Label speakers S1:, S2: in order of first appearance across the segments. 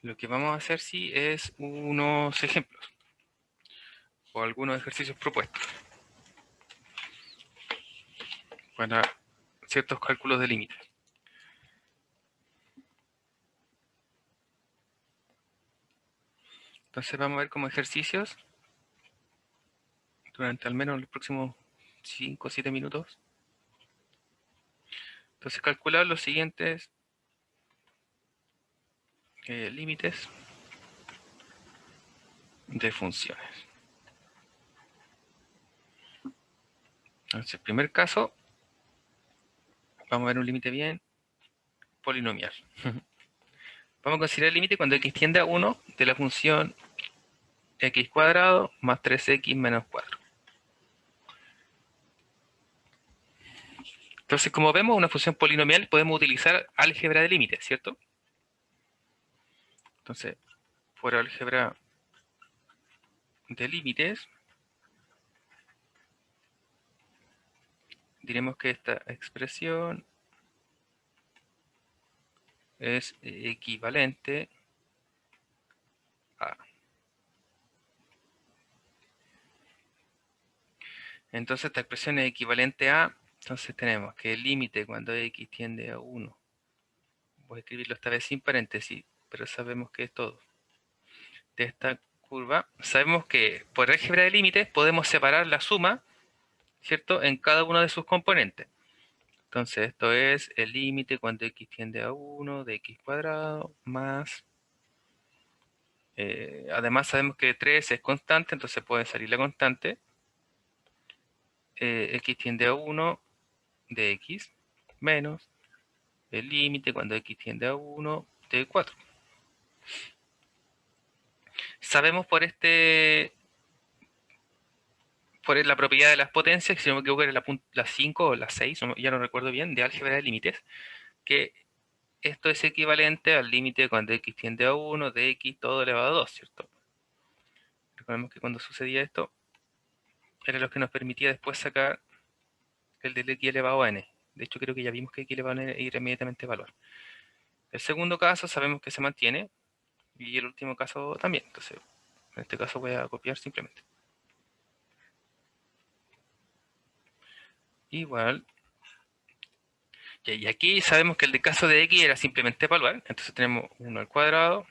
S1: Lo que vamos a hacer sí es unos ejemplos o algunos ejercicios propuestos para ciertos cálculos de límites. Entonces vamos a ver como ejercicios durante al menos los próximos 5 o 7 minutos. Entonces calcular los siguientes límites de funciones. Entonces, el primer caso, vamos a ver un límite bien polinomial. Vamos a considerar el límite cuando x tiende a 1 de la función x cuadrado más 3x menos 4. Entonces, como vemos, una función polinomial podemos utilizar álgebra de límites, ¿cierto? Entonces, por álgebra de límites, diremos que esta expresión es equivalente a. Entonces, esta expresión es equivalente a. Entonces, tenemos que el límite cuando x tiende a 1. Voy a escribirlo esta vez sin paréntesis, pero sabemos que es todo. De esta curva, sabemos que por álgebra de límites podemos separar la suma, ¿cierto?, en cada uno de sus componentes. Entonces, esto es el límite cuando x tiende a 1 de x cuadrado más. Además, sabemos que 3 es constante, entonces puede salir la constante. X tiende a 1 de x menos el límite cuando x tiende a 1 de 4. Sabemos por la propiedad de las potencias, que si no me equivoco era la 5 o la 6, ya no recuerdo bien, de álgebra de límites, que esto es equivalente al límite cuando x tiende a 1 de x todo elevado a 2, ¿cierto? Recordemos que cuando sucedía esto, era lo que nos permitía después sacar el del x elevado a n. De hecho, creo que ya vimos que x elevado a n era inmediatamente valor. El segundo caso sabemos que se mantiene, y el último caso también. Entonces, en este caso voy a copiar simplemente. Igual. Y aquí sabemos que el de caso de x era simplemente evaluar. Entonces tenemos 1 al cuadrado.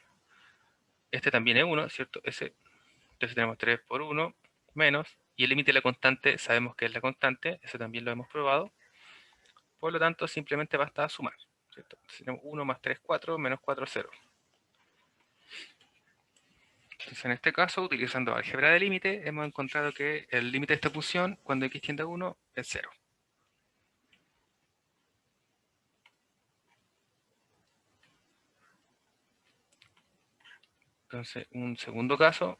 S1: Este también es 1, ¿cierto? Entonces tenemos 3 por 1 menos. Y el límite de la constante sabemos que es la constante. Eso también lo hemos probado. Por lo tanto, simplemente basta sumar, ¿cierto? Entonces tenemos 1 más 3, 4, menos 4, 0. Entonces, en este caso, utilizando álgebra de límite, hemos encontrado que el límite de esta función, cuando x tiende a 1, es 0. Entonces, un segundo caso,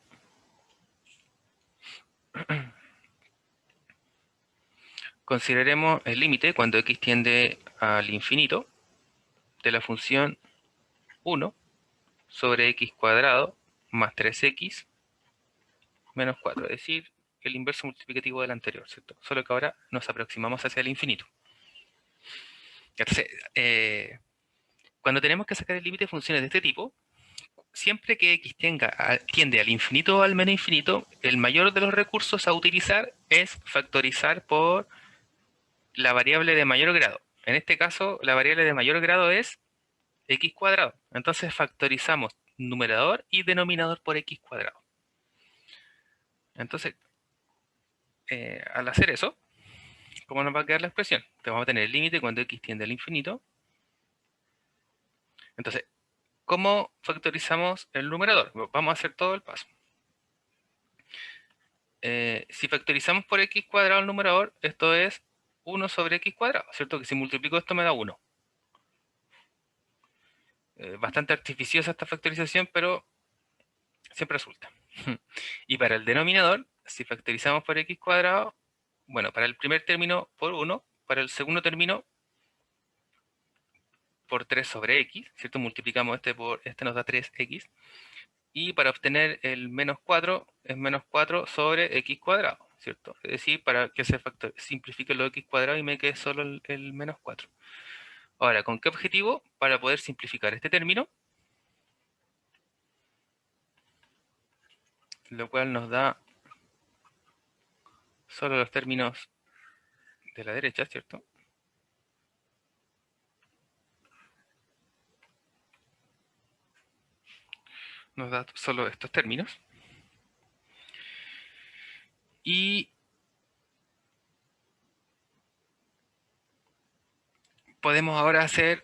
S1: consideremos el límite cuando x tiende al infinito de la función 1 sobre x cuadrado más 3x menos 4, es decir, el inverso multiplicativo del anterior, ¿cierto? Solo que ahora nos aproximamos hacia el infinito. Entonces, cuando tenemos que sacar el límite de funciones de este tipo, siempre que x tiende al infinito o al menos infinito, el mayor de los recursos a utilizar es factorizar por la variable de mayor grado. En este caso, la variable de mayor grado es x cuadrado. Entonces factorizamos numerador y denominador por x cuadrado. Entonces, al hacer eso, ¿cómo nos va a quedar la expresión? Entonces vamos a tener el límite cuando x tiende al infinito. Entonces, ¿cómo factorizamos el numerador? Vamos a hacer todo el paso. Si factorizamos por x cuadrado el numerador, esto es 1 sobre x cuadrado, ¿cierto? Que si multiplico esto me da 1. Bastante artificiosa esta factorización, pero siempre resulta. Y para el denominador, si factorizamos por x cuadrado, bueno, para el primer término por 1, para el segundo término por 3 sobre x, ¿cierto? Multiplicamos este por este, nos da 3x. Y para obtener el menos 4 es menos 4 sobre x cuadrado, ¿cierto? Es decir, para que se simplifique lo x cuadrado y me quede solo el menos 4. Ahora, ¿con qué objetivo? Para poder simplificar este término lo cual nos da solo los términos de la derecha, ¿cierto? Nos da solo estos términos. Y podemos ahora hacer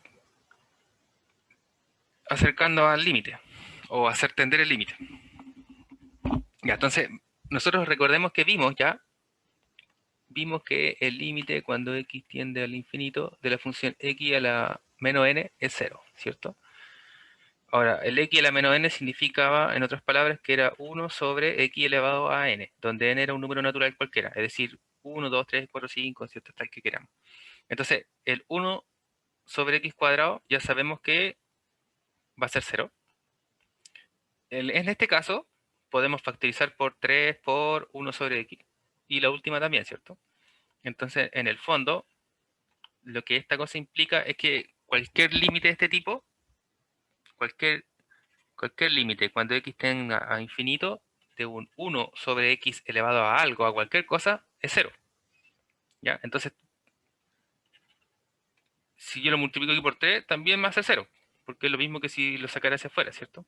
S1: acercando al límite o hacer tender el límite. Ya, entonces, nosotros recordemos que vimos que el límite cuando x tiende al infinito de la función x a la menos n es 0, ¿cierto? Ahora, el x a la menos n significaba, en otras palabras, que era 1 sobre x elevado a n, donde n era un número natural cualquiera, es decir, 1, 2, 3, 4, 5, ¿cierto? Hasta el que queramos. Entonces, el 1 sobre x cuadrado ya sabemos que va a ser 0. En este caso, podemos factorizar por 3 por 1 sobre x. Y la última también, ¿cierto? Entonces, en el fondo, lo que esta cosa implica es que cualquier límite de este tipo, cualquier, cualquier límite cuando x tenga a infinito, de un 1 sobre x elevado a algo, a cualquier cosa, es 0. ¿Ya? Entonces, si yo lo multiplico aquí por 3, también me hace 0, porque es lo mismo que si lo sacara hacia afuera, ¿cierto?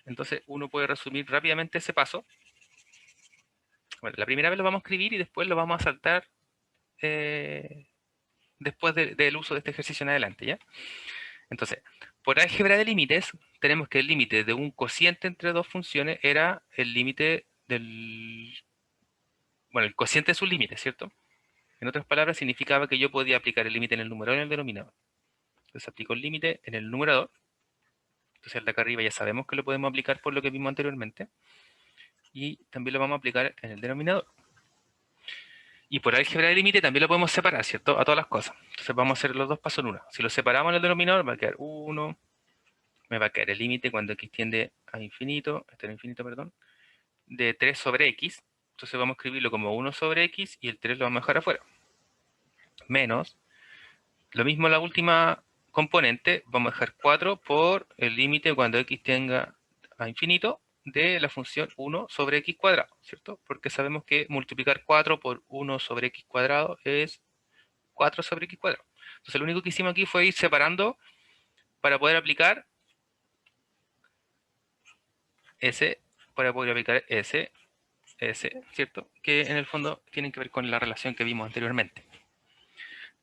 S1: Entonces, uno puede resumir rápidamente ese paso. Bueno, la primera vez lo vamos a escribir y después lo vamos a saltar después del uso de este ejercicio en adelante, ¿ya? Entonces, por álgebra de límites, tenemos que el límite de un cociente entre dos funciones era el límite del... Bueno, el cociente es un límite, ¿cierto? En otras palabras, significaba que yo podía aplicar el límite en el numerador y en el denominador. Entonces aplico el límite en el numerador. Entonces el de acá arriba ya sabemos que lo podemos aplicar por lo que vimos anteriormente. Y también lo vamos a aplicar en el denominador. Y por álgebra de límite también lo podemos separar, ¿cierto? A todas las cosas. Entonces vamos a hacer los dos pasos en una. Si lo separamos en el denominador va a quedar 1, me va a quedar el límite cuando x tiende a infinito, este era infinito, perdón, de 3 sobre x. Entonces vamos a escribirlo como 1 sobre x y el 3 lo vamos a dejar afuera. Menos, lo mismo la última componente, vamos a dejar 4 por el límite cuando x tenga a infinito de la función 1 sobre x cuadrado, ¿cierto? Porque sabemos que multiplicar 4 por 1 sobre x cuadrado es 4 sobre x cuadrado. Entonces lo único que hicimos aquí fue ir separando para poder aplicar S, para poder aplicar S, ¿cierto? Que en el fondo tienen que ver con la relación que vimos anteriormente.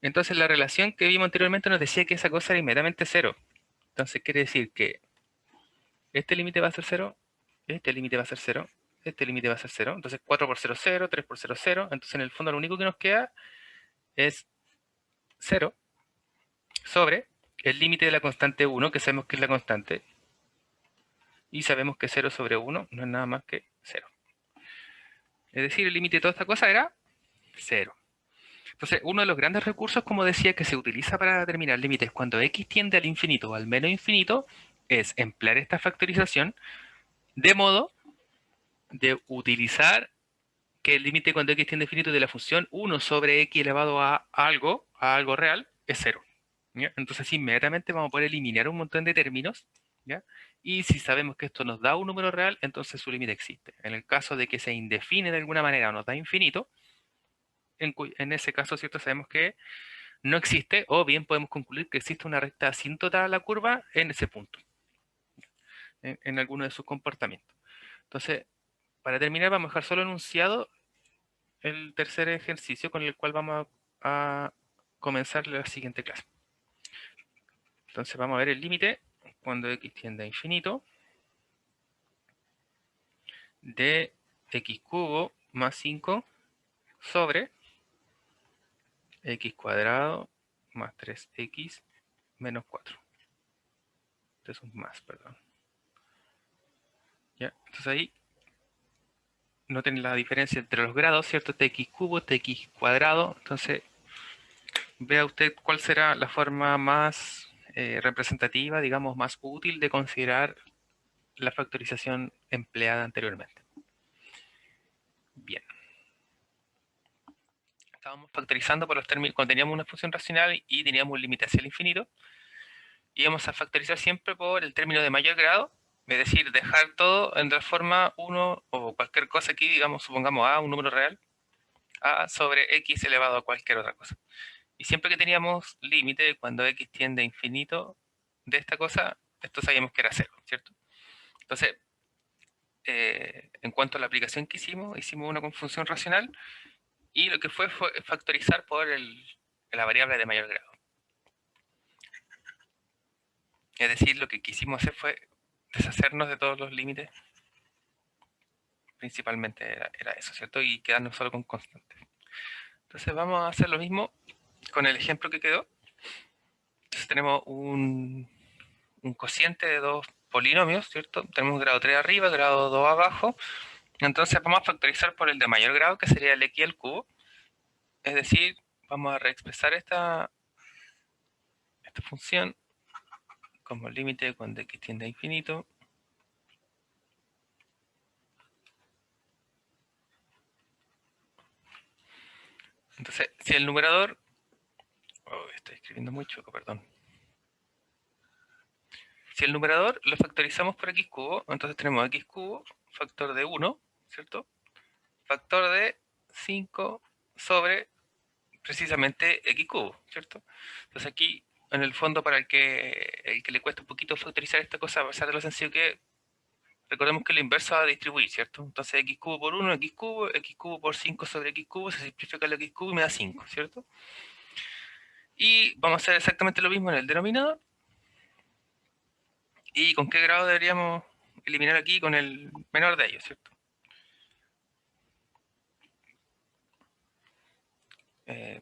S1: Entonces la relación que vimos anteriormente nos decía que esa cosa era inmediatamente cero. Entonces quiere decir que este límite va a ser cero, este límite va a ser cero, este límite va a ser cero. Entonces 4 por 0, 0, 3 por 0, 0. Entonces en el fondo lo único que nos queda es 0 sobre el límite de la constante 1, que sabemos que es la constante. Y sabemos que 0 sobre 1 no es nada más que 0. Es decir, el límite de toda esta cosa era 0. Entonces, uno de los grandes recursos, como decía, que se utiliza para determinar límites cuando x tiende al infinito o al menos infinito, es emplear esta factorización de modo de utilizar que el límite cuando x tiende a infinito de la función 1 sobre x elevado a algo real, es 0. ¿Ya? Entonces, inmediatamente vamos a poder eliminar un montón de términos, ¿ya? Y si sabemos que esto nos da un número real, entonces su límite existe. En el caso de que se indefine de alguna manera o nos da infinito, en ese caso, ¿cierto? Sabemos que no existe, o bien podemos concluir que existe una recta asíntota a la curva en ese punto, en alguno de sus comportamientos. Entonces, para terminar, vamos a dejar solo enunciado el tercer ejercicio con el cual vamos a comenzar la siguiente clase. Entonces, vamos a ver el límite cuando x tiende a infinito de x cubo más 5 sobre x cuadrado más 3x menos 4. Este es un más, perdón. ¿Ya? Entonces ahí noten la diferencia entre los grados, ¿cierto? Este x cubo, este x cuadrado. Entonces, vea usted cuál será la forma más representativa, digamos, más útil de considerar la factorización empleada anteriormente. Bien. Estábamos factorizando por los términos, cuando teníamos una función racional y teníamos un límite hacia el infinito, íbamos a factorizar siempre por el término de mayor grado Es decir, dejar todo en la forma 1 o cualquier cosa aquí, digamos, supongamos A, un número real, A sobre X elevado a cualquier otra cosa. Y siempre que teníamos límite, cuando X tiende a infinito de esta cosa, esto sabíamos que era cero, ¿cierto? Entonces, en cuanto a la aplicación que hicimos una con función racional y lo que fue factorizar por la variable de mayor grado. Es decir, lo que quisimos hacer fue deshacernos de todos los límites, principalmente era eso, ¿cierto? Y quedarnos solo con constantes. Entonces vamos a hacer lo mismo con el ejemplo que quedó. Entonces tenemos un cociente de dos polinomios, ¿cierto? Tenemos grado 3 arriba, grado 2 abajo. Entonces vamos a factorizar por el de mayor grado, que sería el x al cubo. Es decir, vamos a reexpresar esta función como límite cuando x tiende a infinito. Entonces, si el numerador... Oh, estoy escribiendo muy chueco, perdón. Si el numerador lo factorizamos por x cubo, entonces tenemos x cubo, factor de 1, ¿cierto? Factor de 5 sobre precisamente x cubo, ¿cierto? Entonces aquí, en el fondo, para el que le cuesta un poquito factorizar esta cosa, a pesar de lo sencillo que es, recordemos que lo inverso va a distribuir, ¿cierto? Entonces x cubo por 1, x cubo por 5 sobre x cubo, se simplifica el x cubo y me da 5, ¿cierto? Y vamos a hacer exactamente lo mismo en el denominador. ¿Y con qué grado deberíamos eliminar aquí? Con el menor de ellos, ¿cierto?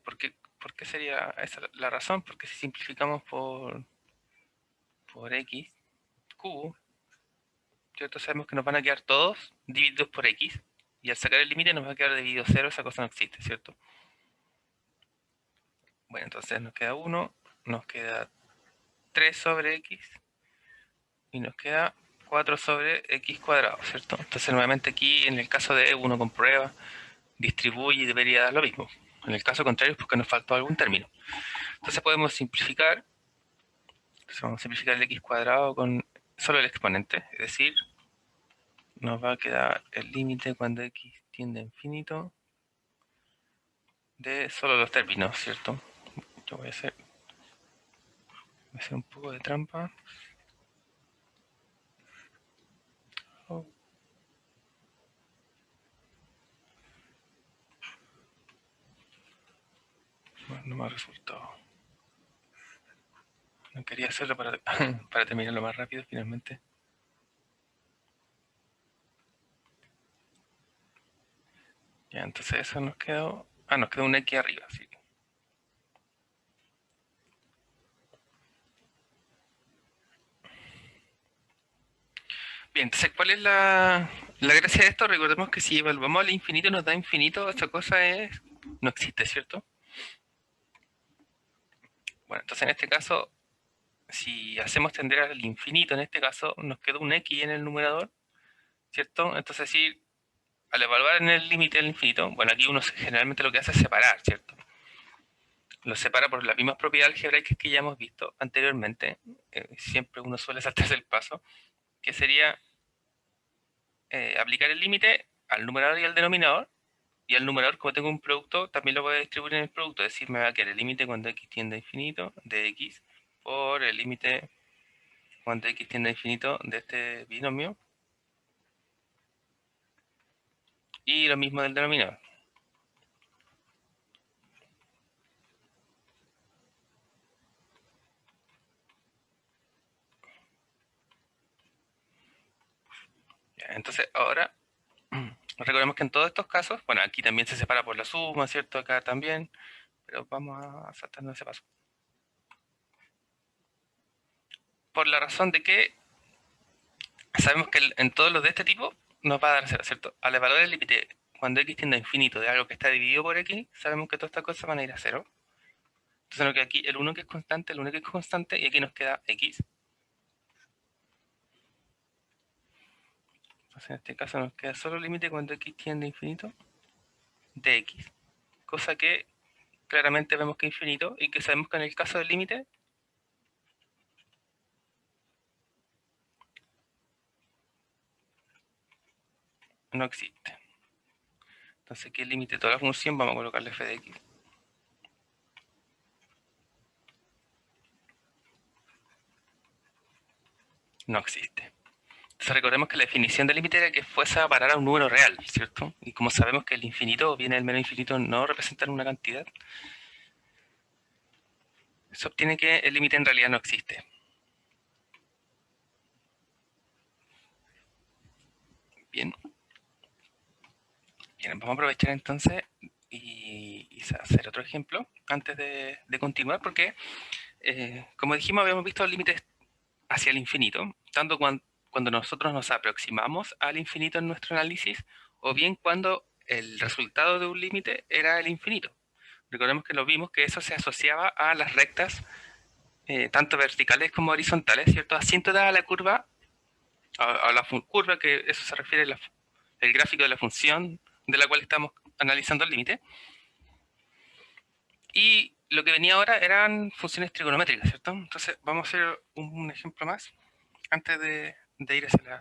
S1: ¿Por qué sería esa la razón? Porque si simplificamos por x cubo, ¿cierto? Sabemos que nos van a quedar todos divididos por x. Y al sacar el límite nos va a quedar dividido 0, esa cosa no existe, ¿cierto? Bueno, entonces nos queda 1, nos queda 3 sobre x y nos queda 4 sobre x cuadrado, ¿cierto? Entonces nuevamente aquí en el caso de uno comprueba, distribuye y debería dar lo mismo. En el caso contrario es porque nos faltó algún término. Entonces podemos simplificar. Entonces vamos a simplificar el x cuadrado con solo el exponente, es decir, nos va a quedar el límite cuando x tiende a infinito de solo los términos, ¿cierto? Yo voy a hacer un poco de trampa. Oh, bueno, no me ha resultado. No quería hacerlo para, para terminarlo más rápido finalmente. Ya, entonces eso nos quedó... Ah, nos quedó un x arriba, sí. Bien, entonces, ¿cuál es la gracia de esto? Recordemos que si evaluamos al infinito nos da infinito, esta cosa no existe, ¿cierto? Bueno, entonces en este caso, si hacemos tender al infinito, en este caso, nos queda un x en el numerador, ¿cierto? Entonces, si al evaluar en el límite del infinito, bueno, aquí uno generalmente lo que hace es separar, ¿cierto? Lo separa por las mismas propiedades algebraicas que ya hemos visto anteriormente. Siempre uno suele saltarse el paso, que sería aplicar el límite al numerador y al denominador. Y al numerador, como tengo un producto, también lo voy a distribuir en el producto. Es decir, me va a quedar el límite cuando x tiende a infinito de x por el límite cuando x tiende a infinito de este binomio. Y lo mismo del denominador. Ya, entonces, ahora, recordemos que en todos estos casos, bueno, aquí también se separa por la suma, ¿cierto? Acá también, pero vamos a saltarnos ese paso. Por la razón de que sabemos que en todos los de este tipo nos va a dar 0, ¿cierto? Al evaluar el límite cuando x tiende a infinito de algo que está dividido por x, sabemos que todas estas cosas van a ir a 0. Entonces nos queda aquí el 1 que es constante, el 1 que es constante, y aquí nos queda x. Entonces en este caso nos queda solo el límite cuando x tiende a infinito de x. Cosa que claramente vemos que es infinito y que sabemos que en el caso del límite no existe. Entonces aquí el límite de toda la función, vamos a colocarle f de x. No existe. Entonces recordemos que la definición del límite era que fuese a parar a un número real, ¿cierto? Y como sabemos que el infinito viene del menos infinito no representar una cantidad, se obtiene que el límite en realidad no existe. Bien. Bien, vamos a aprovechar entonces y hacer otro ejemplo antes de continuar, porque como dijimos, habíamos visto límites hacia el infinito, tanto cuando nosotros nos aproximamos al infinito en nuestro análisis, o bien cuando el resultado de un límite era el infinito. Recordemos que lo vimos que eso se asociaba a las rectas, tanto verticales como horizontales, ¿cierto? Asíntotas a la curva, a la curva, que eso se refiere al gráfico de la función de la cual estamos analizando el límite. Y lo que venía ahora eran funciones trigonométricas, ¿cierto? Entonces vamos a hacer un ejemplo más antes de ir hacia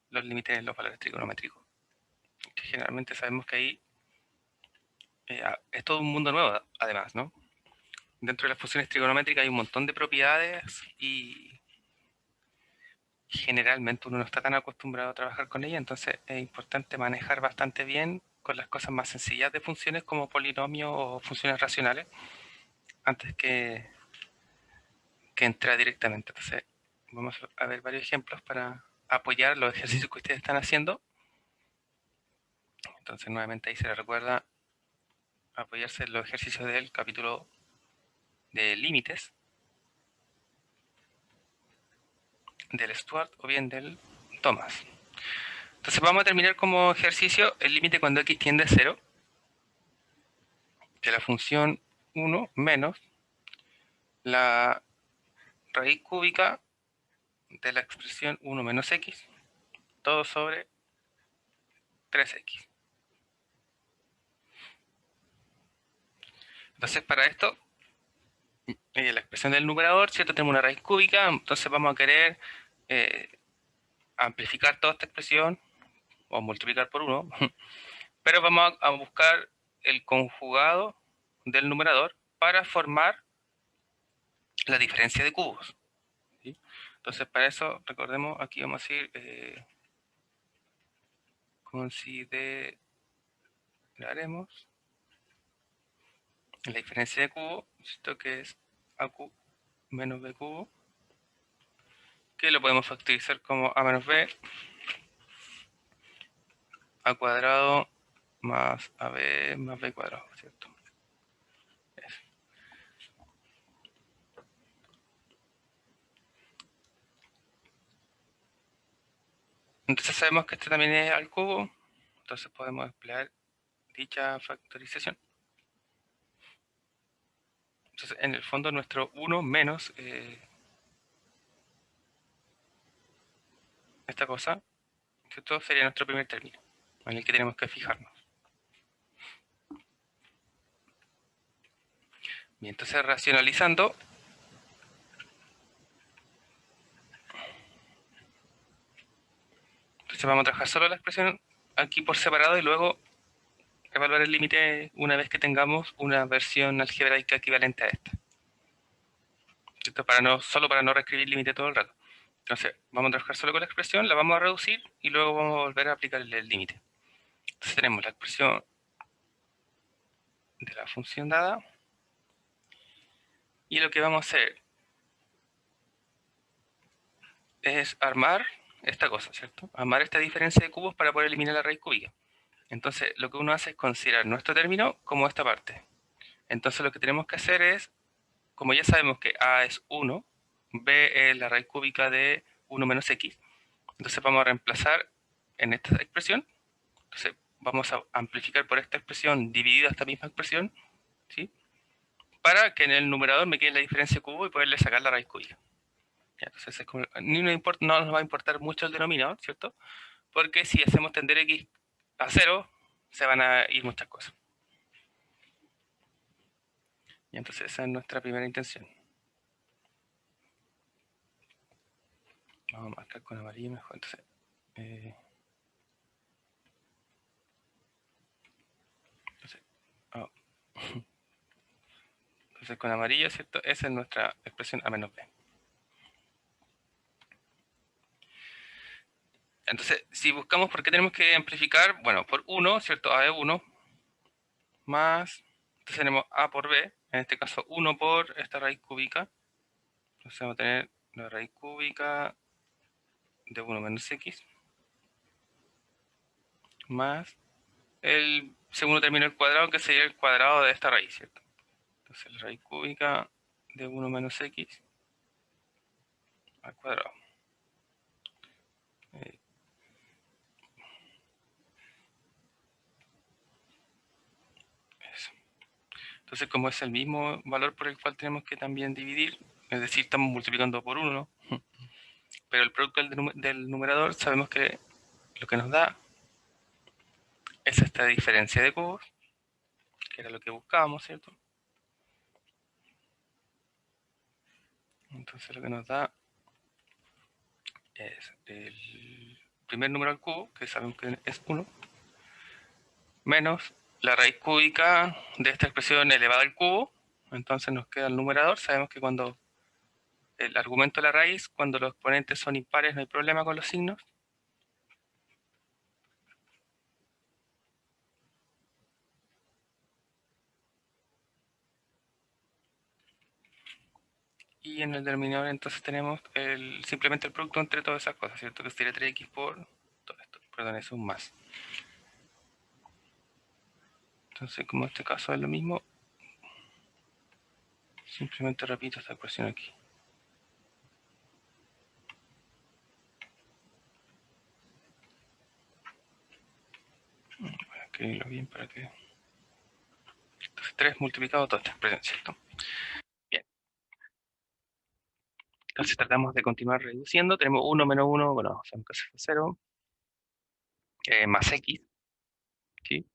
S1: los límites de los valores trigonométricos. Que generalmente sabemos que ahí es todo un mundo nuevo, además, ¿no? Dentro de las funciones trigonométricas hay un montón de propiedades y generalmente uno no está tan acostumbrado a trabajar con ellas, entonces es importante manejar bastante bien con las cosas más sencillas de funciones como polinomios o funciones racionales antes que entrar directamente. Entonces vamos a ver varios ejemplos para apoyar los ejercicios que ustedes están haciendo. Entonces nuevamente ahí se les recuerda apoyarse en los ejercicios del capítulo de límites del Stuart o bien del Thomas. Entonces vamos a terminar como ejercicio el límite cuando x tiende a 0 de la función 1 menos la raíz cúbica de la expresión 1 menos x, todo sobre 3x. Entonces para esto, la expresión del numerador, ¿cierto? Tenemos una raíz cúbica, entonces vamos a querer amplificar toda esta expresión o multiplicar por 1, pero vamos a buscar el conjugado del numerador para formar la diferencia de cubos, ¿sí? Entonces para eso, recordemos, aquí vamos a decir, consideraremos la diferencia de cubo, esto que es AQ menos B cubo, que lo podemos factorizar como A menos B, A cuadrado más AB más B cuadrado, ¿cierto? Eso. Entonces sabemos que este también es al cubo, entonces podemos emplear dicha factorización. Entonces en el fondo nuestro 1 menos esta cosa, esto sería nuestro primer término en el que tenemos que fijarnos. Bien, entonces racionalizando, entonces vamos a trabajar solo la expresión aquí por separado y luego evaluar el límite una vez que tengamos una versión algebraica equivalente a esta. ¿Cierto? Solo para no reescribir el límite todo el rato. Entonces, vamos a trabajar solo con la expresión, la vamos a reducir y luego vamos a volver a aplicarle el límite. Entonces tenemos la expresión de la función dada y lo que vamos a hacer es armar esta cosa, ¿cierto? Armar esta diferencia de cubos para poder eliminar la raíz cúbica. Entonces, lo que uno hace es considerar nuestro término como esta parte. Entonces, lo que tenemos que hacer es, como ya sabemos que a es 1, b es la raíz cúbica de 1 menos x, entonces vamos a reemplazar en esta expresión. Entonces vamos a amplificar por esta expresión dividida esta misma expresión, ¿sí? Para que en el numerador me quede la diferencia de cubo y poderle sacar la raíz cúbica. Entonces es como, no nos va a importar mucho el denominador, ¿cierto? Porque si hacemos tender x a 0, se van a ir muchas cosas. Y entonces esa es nuestra primera intención. Vamos a marcar con amarillo mejor. Entonces, Entonces con amarillo, ¿cierto? Esa es nuestra expresión a menos b. Entonces, si buscamos por qué tenemos que amplificar, bueno, por 1, ¿cierto? A de 1 más, entonces tenemos a por b, en este caso 1 por esta raíz cúbica. Entonces vamos a tener la raíz cúbica de 1 menos x más el segundo término del cuadrado, que sería el cuadrado de esta raíz, ¿cierto? Entonces la raíz cúbica de 1 menos x al cuadrado. Eso. Entonces, como es el mismo valor por el cual tenemos que también dividir, es decir, estamos multiplicando por 1, ¿no? Pero el producto del numerador sabemos que lo que nos da es esta diferencia de cubos, que era lo que buscábamos, ¿cierto? Entonces lo que nos da es el primer número al cubo, que sabemos que es 1, menos la raíz cúbica de esta expresión elevada al cubo. Entonces nos queda el numerador. Sabemos que cuando el argumento de la raíz, cuando los exponentes son impares, no hay problema con los signos. Y en el denominador entonces tenemos simplemente el producto entre todas esas cosas, ¿cierto? Que sería 3x por todo esto. Perdón, eso es un más. Entonces, como este caso es lo mismo, simplemente repito esta ecuación aquí. Voy a escribirlo bien para que... Entonces 3 multiplicado toda esta expresión, ¿cierto? Bien. Entonces tratamos de continuar reduciendo. Tenemos 1 menos 1, bueno, sabemos que es 0, más x, ¿sí?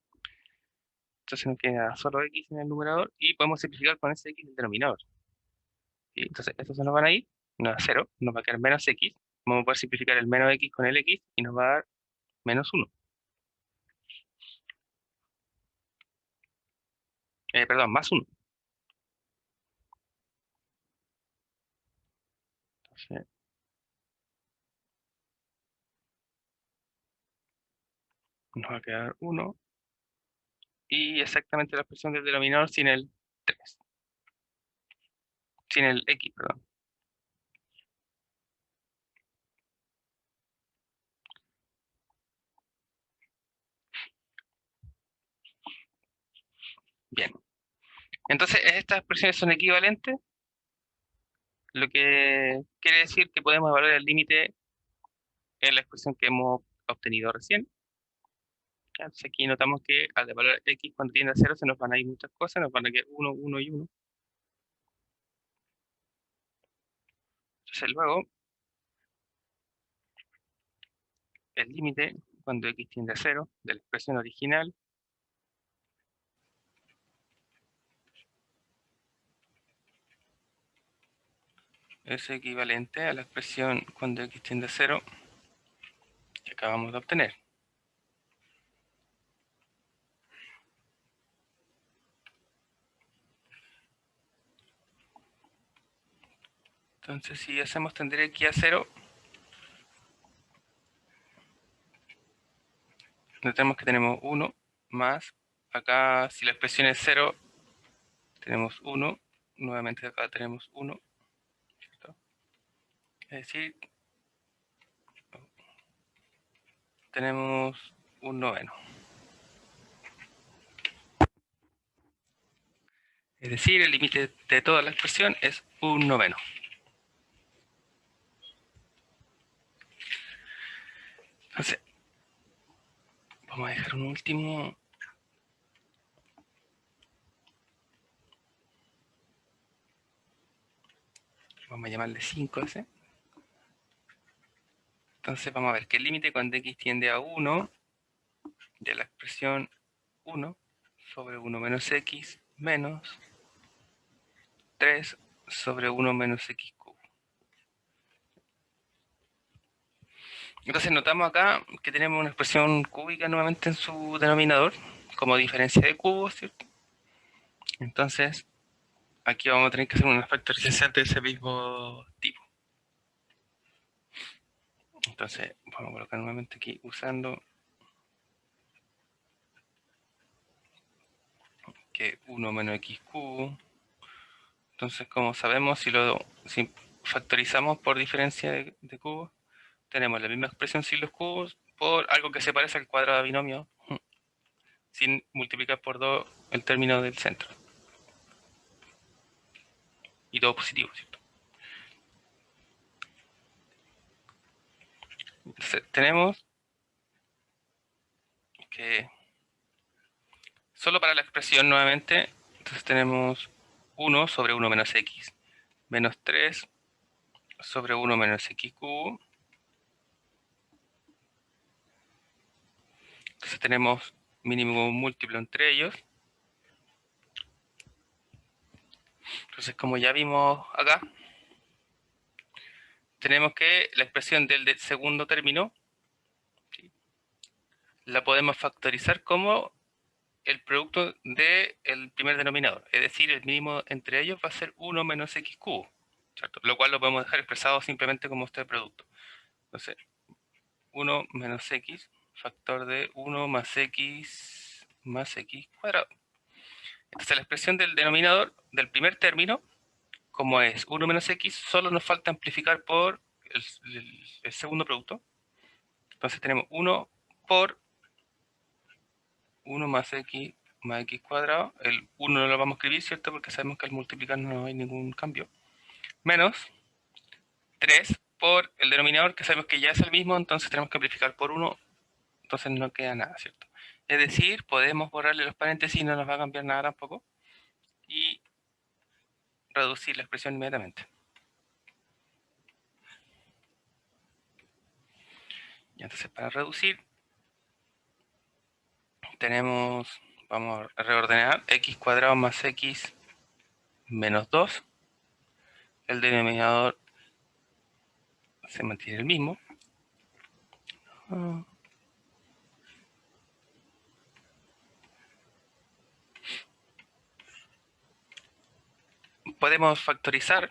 S1: Entonces nos queda solo x en el numerador y podemos simplificar con ese x en el denominador. ¿Sí? Entonces estos se nos van a ir, nos da 0, nos va a quedar menos x. Vamos a poder simplificar el menos x con el x y nos va a dar menos 1. Perdón, más 1. Entonces, nos va a quedar 1 y exactamente la expresión del denominador sin el 3. Sin el x, perdón. Bien. Entonces, estas expresiones son equivalentes, lo que quiere decir que podemos evaluar el límite en la expresión que hemos obtenido recién. Entonces aquí notamos que al evaluar x cuando tiende a 0 se nos van a ir muchas cosas, nos van a quedar 1, 1 y 1. Entonces luego, el límite cuando x tiende a 0 de la expresión original es equivalente a la expresión cuando x tiende a 0 que acabamos de obtener. Entonces si hacemos tender x a 0, notamos que tenemos 1 más, acá si la expresión es 0, tenemos 1, nuevamente acá tenemos 1, ¿cierto? Es decir, tenemos un noveno. Es decir, el límite de toda la expresión es un noveno. Entonces, vamos a dejar un último. Vamos a llamarle 5 ese. Entonces vamos a ver que el límite cuando x tiende a 1 de la expresión 1 sobre 1 menos x menos 3 sobre 1 menos x cubo. Entonces notamos acá que tenemos una expresión cúbica nuevamente en su denominador, como diferencia de cubos, ¿cierto? Entonces, aquí vamos a tener que hacer una factorización de ese mismo tipo. Entonces, vamos a colocar nuevamente aquí usando que 1 menos x cubo. Entonces, como sabemos, si factorizamos por diferencia de cubos, tenemos la misma expresión sin los cubos por algo que se parece al cuadrado de binomio, sin multiplicar por 2 el término del centro. Y todo positivo, ¿cierto? Entonces, tenemos que solo para la expresión nuevamente, entonces tenemos 1 sobre 1 menos x, menos 3 sobre 1 menos x cubo. Entonces tenemos mínimo múltiplo entre ellos. Entonces, como ya vimos acá, tenemos que la expresión del segundo término, ¿sí?, la podemos factorizar como el producto del primer denominador. Es decir, el mínimo entre ellos va a ser 1 menos x cubo, ¿cierto? Lo cual lo podemos dejar expresado simplemente como este producto. Entonces, 1 menos x, factor de 1 más x cuadrado. Entonces, la expresión del denominador del primer término, como es 1 menos x, solo nos falta amplificar por el segundo producto. Entonces tenemos 1 por 1 más x cuadrado. El 1 no lo vamos a escribir, ¿cierto? Porque sabemos que al multiplicar no hay ningún cambio. Menos 3 por el denominador, que sabemos que ya es el mismo, entonces tenemos que amplificar por 1, entonces no queda nada, ¿cierto? Es decir, podemos borrarle los paréntesis, no nos va a cambiar nada tampoco, y reducir la expresión inmediatamente. Y entonces, para reducir, tenemos, vamos a reordenar, x cuadrado más x menos 2. El denominador se mantiene el mismo. Podemos factorizar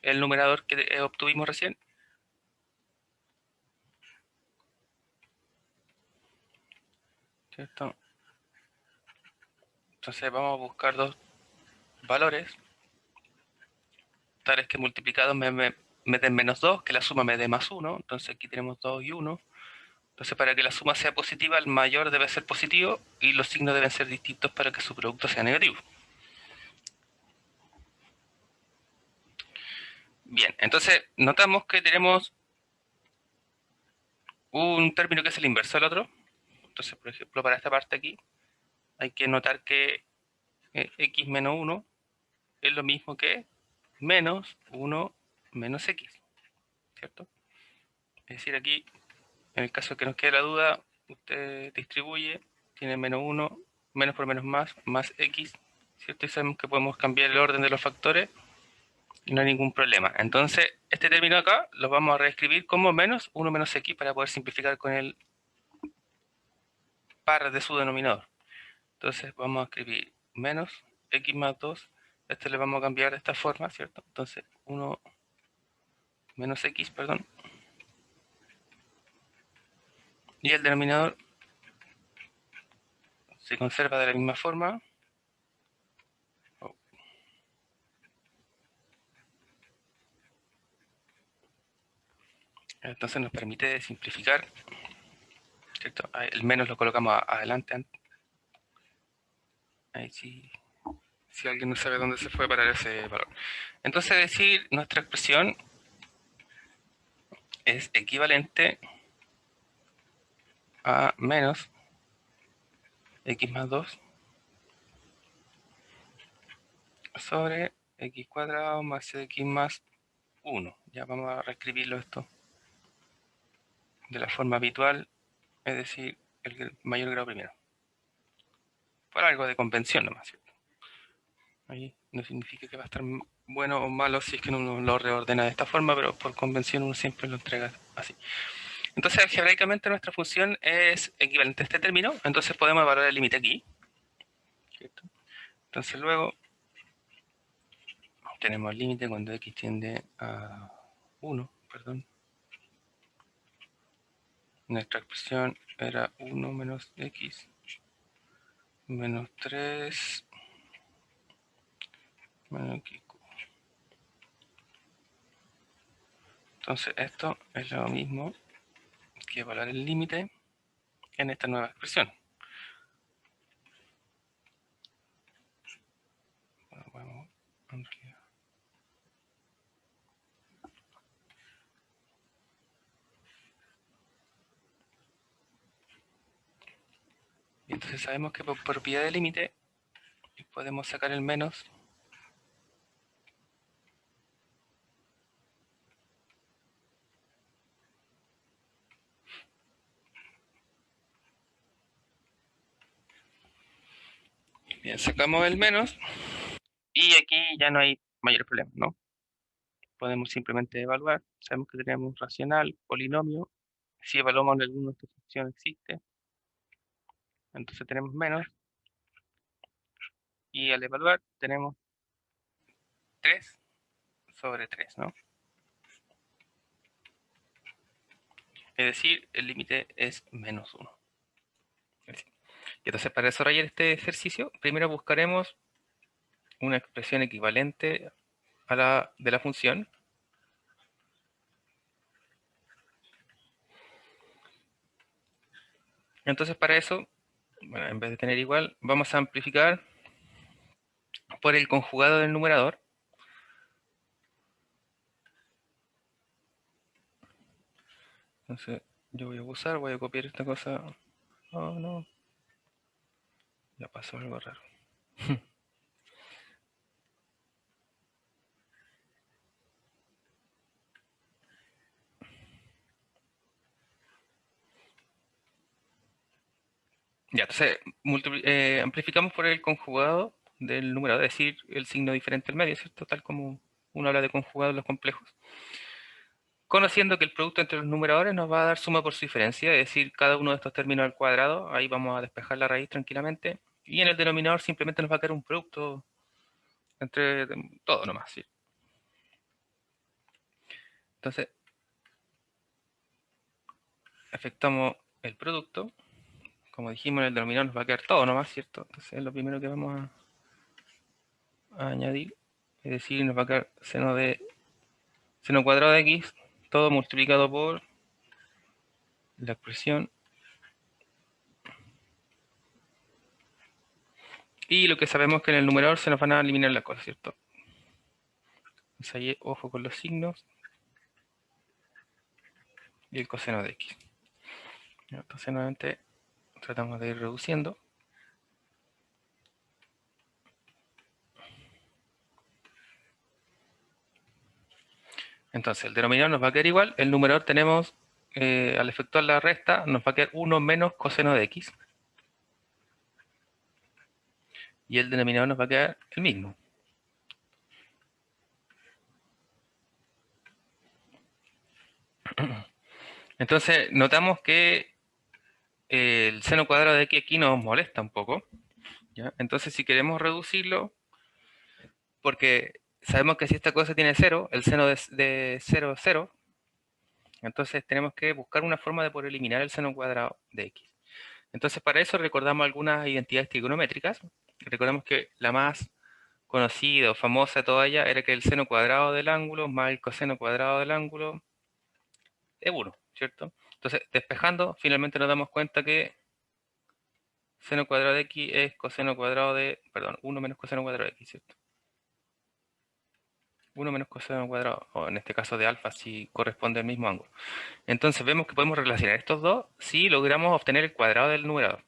S1: el numerador que obtuvimos recién. ¿Cierto? Entonces vamos a buscar dos valores, tales que multiplicados me den menos 2, que la suma me dé más 1. Entonces aquí tenemos 2 y 1. Entonces, para que la suma sea positiva, el mayor debe ser positivo y los signos deben ser distintos para que su producto sea negativo. Bien, entonces notamos que tenemos un término que es el inverso del otro. Entonces, por ejemplo, para esta parte aquí, hay que notar que x menos 1 es lo mismo que menos 1 menos x, ¿cierto? Es decir, aquí, en el caso que nos quede la duda, usted distribuye, tiene menos 1, menos por menos más x, ¿cierto? Y sabemos que podemos cambiar el orden de los factores y no hay ningún problema. Entonces, este término acá lo vamos a reescribir como menos 1 menos x para poder simplificar con el par de su denominador. Entonces, vamos a escribir menos x más 2. Este le vamos a cambiar de esta forma, ¿cierto? Entonces, 1 menos x, perdón. Y el denominador se conserva de la misma forma. Entonces nos permite simplificar, ¿cierto? El menos lo colocamos adelante. Ahí sí, si alguien no sabe dónde se fue a parar ese valor. Entonces decir, nuestra expresión es equivalente a menos x más 2 sobre x cuadrado más x más 1. Ya vamos a reescribirlo esto de la forma habitual, es decir, el mayor grado primero. Por algo de convención nomás, ¿cierto? Ahí no significa que va a estar bueno o malo si es que uno lo reordena de esta forma, pero por convención uno siempre lo entrega así. Entonces, algebraicamente nuestra función es equivalente a este término, entonces podemos evaluar el límite aquí, ¿cierto? Entonces luego tenemos el límite cuando x tiende a 1, perdón. Nuestra expresión era 1 menos x menos 3 menos x. Entonces esto es lo mismo que evaluar el límite en esta nueva expresión. Bueno, en realidad. Y entonces sabemos que por propiedad de límite podemos sacar el menos Bien, sacamos el menos y aquí ya no hay mayor problema, ¿no? Podemos simplemente evaluar. Sabemos que tenemos un racional, polinomio. Si evaluamos alguna de estas funciones existe, entonces tenemos menos. Y al evaluar tenemos 3 sobre 3, ¿no? Es decir, el límite es menos 1. Y entonces para desarrollar este ejercicio, primero buscaremos una expresión equivalente a la de la función. Entonces para eso, bueno, en vez de tener igual, vamos a amplificar por el conjugado del numerador. Entonces yo voy a copiar esta cosa. Oh, no. Ya pasó algo raro. Ya, entonces amplificamos por el conjugado del numerador, es decir, el signo diferente al medio, ¿cierto? Tal como uno habla de conjugados los complejos. Conociendo que el producto entre los numeradores nos va a dar suma por su diferencia, es decir, cada uno de estos términos al cuadrado, ahí vamos a despejar la raíz tranquilamente, y en el denominador simplemente nos va a quedar un producto entre todo nomás, ¿sí? Entonces, efectuamos el producto, como dijimos en el denominador nos va a quedar todo nomás, ¿cierto? Entonces es lo primero que vamos a añadir, es decir, nos va a quedar seno cuadrado de x, todo multiplicado por la expresión. Y lo que sabemos es que en el numerador se nos van a eliminar las cosas, ¿cierto? Entonces ahí ojo con los signos. Y el coseno de x. Entonces nuevamente tratamos de ir reduciendo. Entonces el denominador nos va a quedar igual. El numerador tenemos, al efectuar la resta, nos va a quedar 1 menos coseno de x. Y el denominador nos va a quedar el mismo. Entonces notamos que el seno cuadrado de x aquí nos molesta un poco, ¿ya? Entonces si queremos reducirlo, porque sabemos que si esta cosa tiene 0, el seno de 0 es 0, entonces tenemos que buscar una forma de poder eliminar el seno cuadrado de x. Entonces para eso recordamos algunas identidades trigonométricas. Recordamos que la más conocida o famosa de toda ella era que el seno cuadrado del ángulo más el coseno cuadrado del ángulo es 1, ¿cierto? Entonces despejando, finalmente nos damos cuenta que seno cuadrado de x es coseno cuadrado de, perdón, 1 menos coseno cuadrado de x, ¿cierto? 1 menos coseno cuadrado, o en este caso de alfa, si corresponde al mismo ángulo. Entonces vemos que podemos relacionar estos dos si logramos obtener el cuadrado del numerador.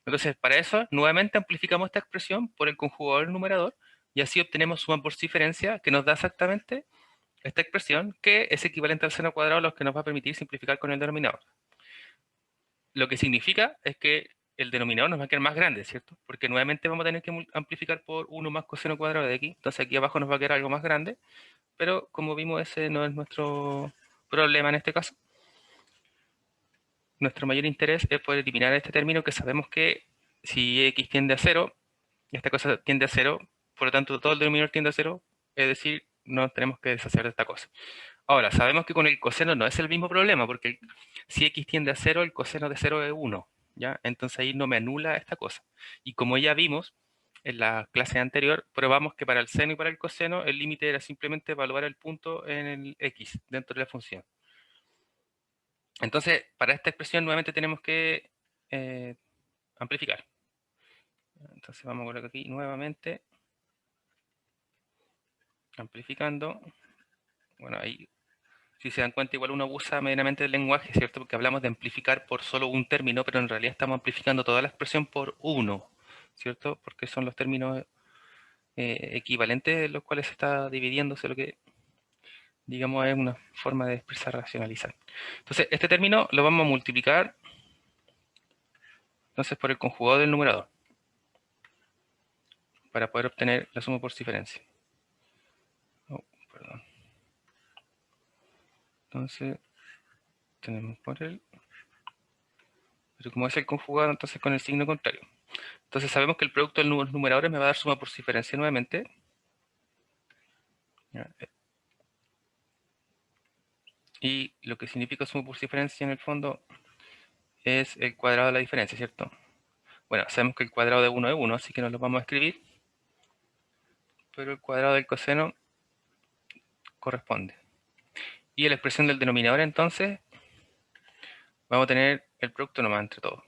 S1: Entonces, para eso, nuevamente amplificamos esta expresión por el conjugador del numerador y así obtenemos suma por diferencia que nos da exactamente esta expresión que es equivalente al seno cuadrado, lo que nos va a permitir simplificar con el denominador. Lo que significa es que el denominador nos va a quedar más grande, ¿cierto? Porque nuevamente vamos a tener que amplificar por 1 más coseno cuadrado de x. Entonces aquí abajo nos va a quedar algo más grande, pero como vimos ese no es nuestro problema en este caso. Nuestro mayor interés es poder eliminar este término que sabemos que si x tiende a 0, esta cosa tiende a 0, por lo tanto todo el denominador tiende a 0, es decir, no tenemos que deshacer de esta cosa. Ahora, sabemos que con el coseno no es el mismo problema, porque si x tiende a 0, el coseno de 0 es 1, ¿ya? Entonces ahí no me anula esta cosa. Y como ya vimos en la clase anterior, probamos que para el seno y para el coseno el límite era simplemente evaluar el punto en el x dentro de la función. Entonces, para esta expresión nuevamente tenemos que amplificar. Entonces vamos a colocar aquí nuevamente, amplificando. Bueno, ahí, si se dan cuenta, igual uno usa medianamente el lenguaje, ¿cierto? Porque hablamos de amplificar por solo un término, pero en realidad estamos amplificando toda la expresión por uno, ¿cierto? Porque son los términos equivalentes los cuales se está dividiéndose lo que, digamos, es una forma de expresar racionalizar. Entonces, este término lo vamos a multiplicar entonces por el conjugado del numerador para poder obtener la suma por diferencia. Oh, perdón. Entonces, tenemos por el... Pero como es el conjugado, entonces con el signo contrario. Entonces sabemos que el producto de los numeradores me va a dar suma por diferencia nuevamente. Y lo que significa suma por diferencia en el fondo es el cuadrado de la diferencia, ¿cierto? Bueno, sabemos que el cuadrado de 1 es 1, así que no lo vamos a escribir. Pero el cuadrado del coseno corresponde. Y en la expresión del denominador, entonces, vamos a tener el producto nomás entre todos.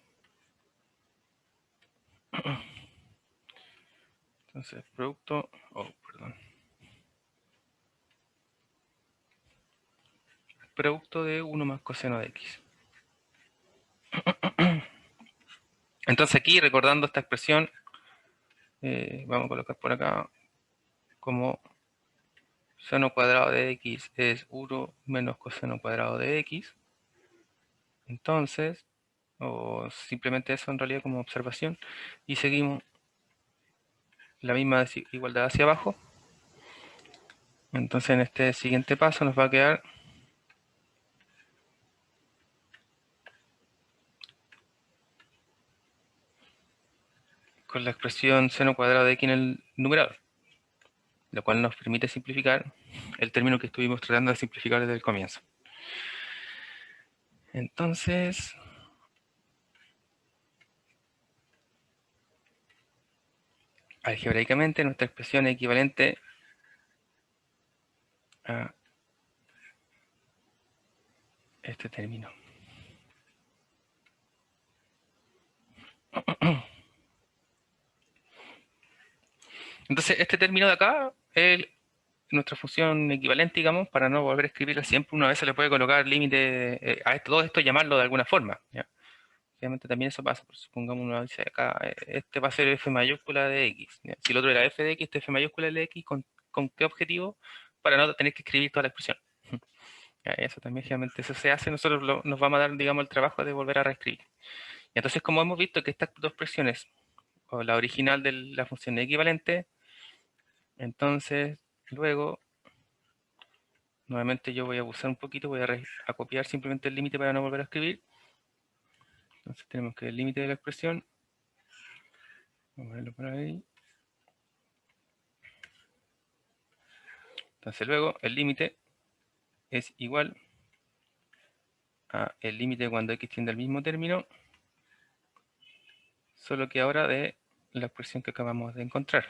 S1: Entonces, producto... Oh, perdón. Producto de 1 más coseno de x. Entonces aquí, recordando esta expresión, vamos a colocar por acá como seno cuadrado de x es 1 menos coseno cuadrado de x. Entonces, o simplemente eso en realidad como observación, y seguimos la misma igualdad hacia abajo. Entonces en este siguiente paso nos va a quedar con la expresión seno cuadrado de x en el numerador, lo cual nos permite simplificar el término que estuvimos tratando de simplificar desde el comienzo. Entonces, algebraicamente nuestra expresión es equivalente a este término. Entonces, este término de acá es nuestra función equivalente, digamos, para no volver a escribirla siempre. Una vez se le puede colocar límite a todo esto, llamarlo de alguna forma, ¿ya? Obviamente también eso pasa, supongamos uno dice acá, este va a ser f mayúscula de x, ¿ya? Si el otro era f de x, este f mayúscula de x, ¿con qué objetivo? Para no tener que escribir toda la expresión. ¿Ya? Eso también, generalmente, eso se hace, nosotros nos vamos a dar, digamos, el trabajo de volver a reescribir. Y entonces, como hemos visto que estas dos expresiones, o la original de la función es equivalente, entonces, luego, nuevamente yo voy a abusar un poquito, voy a copiar simplemente el límite para no volver a escribir. Entonces tenemos que el límite de la expresión, vamos a verlo por ahí. Entonces luego el límite es igual a el límite cuando x tiende al mismo término, solo que ahora de la expresión que acabamos de encontrar.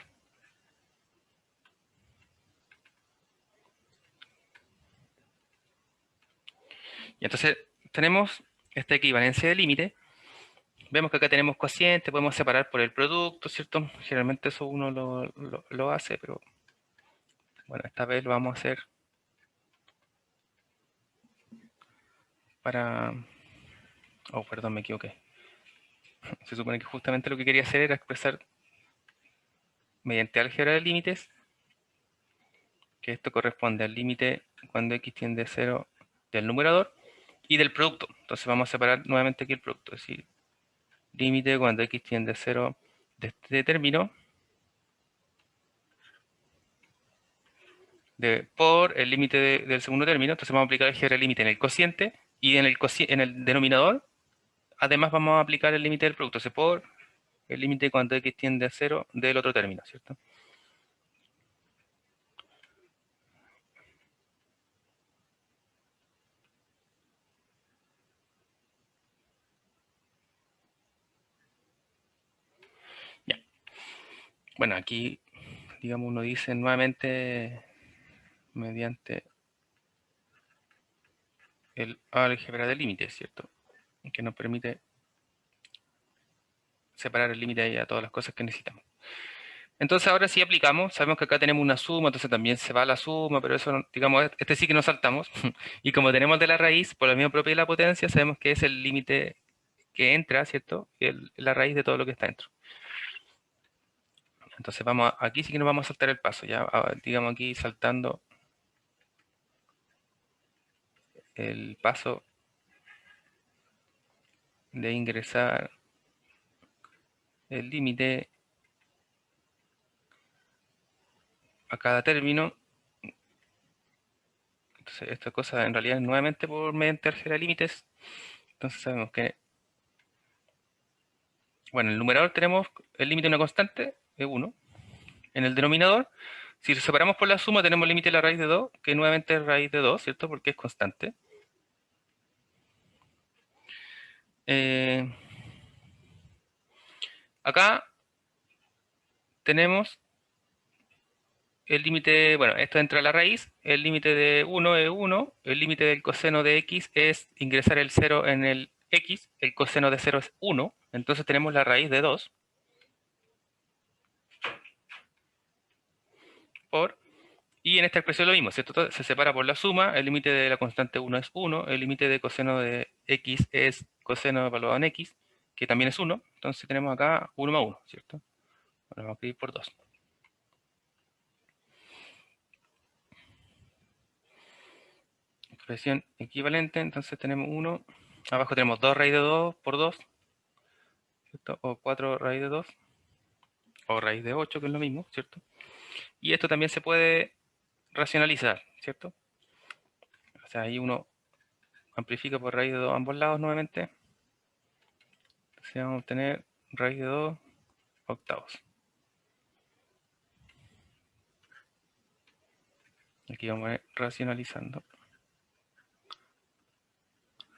S1: Y entonces tenemos esta equivalencia de límite. Vemos que acá tenemos cociente, podemos separar por el producto, ¿cierto? Generalmente eso uno lo hace, pero bueno, esta vez lo vamos a hacer para... Oh, perdón, me equivoqué. Se supone que justamente lo que quería hacer era expresar mediante álgebra de límites, que esto corresponde al límite cuando x tiende a 0 del numerador y del producto. Entonces vamos a separar nuevamente aquí el producto, es decir, límite cuando x tiende a 0 de este término por el límite del segundo término. Entonces vamos a aplicar el álgebra de límite en el cociente y en el denominador. Además vamos a aplicar el límite del producto, por el límite cuando x tiende a 0 del otro término, ¿cierto? Bueno, aquí, digamos, uno dice nuevamente mediante el álgebra de límites, ¿cierto? Que nos permite separar el límite a todas las cosas que necesitamos. Entonces ahora sí aplicamos, sabemos que acá tenemos una suma, entonces también se va la suma, pero eso, digamos, este sí que nos saltamos. Y como tenemos de la raíz, por la misma propiedad de la potencia, sabemos que es el límite que entra, ¿cierto? La raíz de todo lo que está dentro. Entonces aquí sí que nos vamos a saltar el paso, ya, digamos aquí saltando el paso de ingresar el límite a cada término. Entonces esta cosa en realidad es nuevamente por mediante álgebra de límites. Entonces sabemos que, bueno, en el numerador tenemos el límite de una constante de 1. En el denominador, si lo separamos por la suma, tenemos el límite de la raíz de 2, que nuevamente es raíz de 2, ¿cierto? Porque es constante. Acá tenemos el límite, bueno, esto entra a la raíz, el límite de 1 es 1, el límite del coseno de x es ingresar el 0 en el x, el coseno de 0 es 1, entonces tenemos la raíz de 2 por, y en esta expresión lo mismo, ¿cierto? Se separa por la suma, el límite de la constante 1 es 1, el límite de coseno de x es coseno evaluado en x, que también es 1, entonces tenemos acá 1 más 1, ¿cierto? Ahora vamos a escribir por 2. Expresión equivalente, entonces tenemos 1, abajo tenemos 2 raíz de 2 por 2, ¿cierto? O 4 raíz de 2, o raíz de 8, que es lo mismo, ¿cierto? Y esto también se puede racionalizar, ¿cierto? O sea, ahí uno amplifica por raíz de 2 ambos lados nuevamente. Entonces vamos a obtener raíz de 2 octavos. Aquí vamos a ir racionalizando.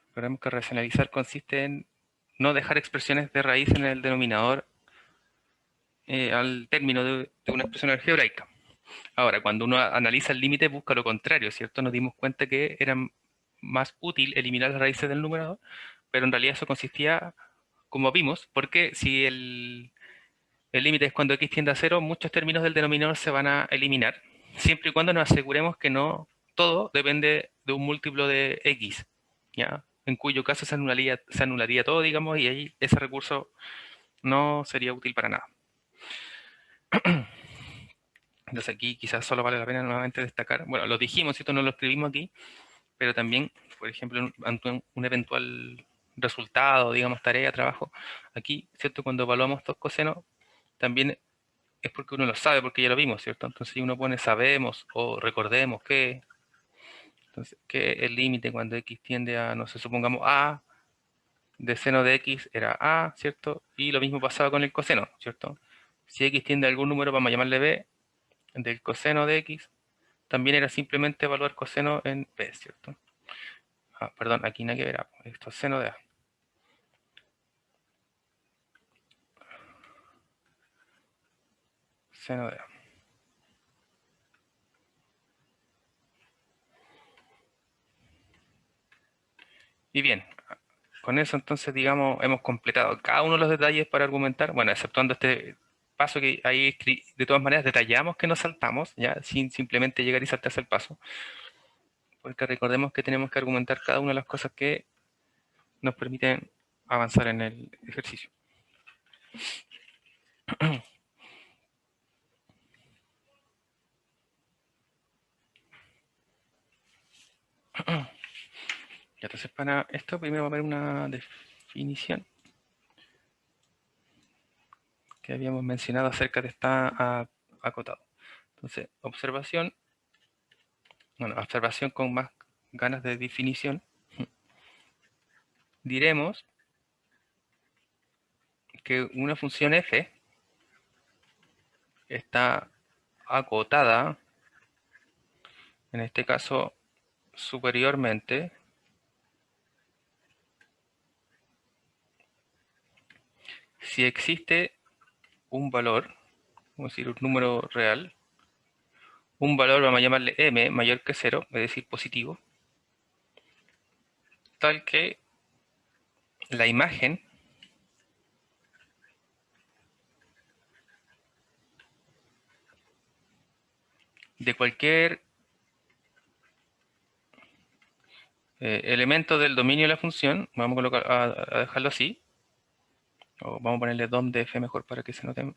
S1: Recordemos que racionalizar consiste en no dejar expresiones de raíz en el denominador al término de una expresión algebraica. Ahora, cuando uno analiza el límite, busca lo contrario, ¿cierto? Nos dimos cuenta que era más útil eliminar las raíces del numerador, pero en realidad eso consistía, como vimos, porque si el límite es cuando x tiende a cero, muchos términos del denominador se van a eliminar, siempre y cuando nos aseguremos que no todo depende de un múltiplo de x, ¿ya? En cuyo caso se anularía todo, digamos, y ahí ese recurso no sería útil para nada. Entonces aquí quizás solo vale la pena nuevamente destacar, bueno, lo dijimos, ¿cierto? No lo escribimos aquí, pero también, por ejemplo, ante un eventual resultado, digamos, tarea, trabajo, aquí, ¿cierto? Cuando evaluamos estos cosenos, también es porque uno lo sabe, porque ya lo vimos, ¿cierto? Entonces si uno pone sabemos o recordemos que, entonces, que el límite cuando x tiende a, no sé, supongamos a, de seno de x era a, ¿cierto? Y lo mismo pasaba con el coseno, ¿cierto? Si x tiende a algún número, vamos a llamarle b, del coseno de x, también era simplemente evaluar coseno en b, ¿cierto? Ah, perdón, aquí nada que ver, esto es seno de a. Seno de a. Y bien, con eso entonces, digamos, hemos completado cada uno de los detalles para argumentar, bueno, exceptuando este paso que ahí de todas maneras detallamos que nos saltamos, ya, sin simplemente llegar y saltarse el paso, porque recordemos que tenemos que argumentar cada una de las cosas que nos permiten avanzar en el ejercicio. Ya, entonces para esto primero va a haber una definición que habíamos mencionado acerca de esta acotado. Entonces, observación, bueno, observación con más ganas de definición, diremos que una función f está acotada, en este caso superiormente, si existe un valor, vamos a decir un número real, un valor, vamos a llamarle m, mayor que 0, es decir, positivo, tal que la imagen de cualquier elemento del dominio de la función, vamos a, a dejarlo así, o vamos a ponerle dom de f mejor para que se note.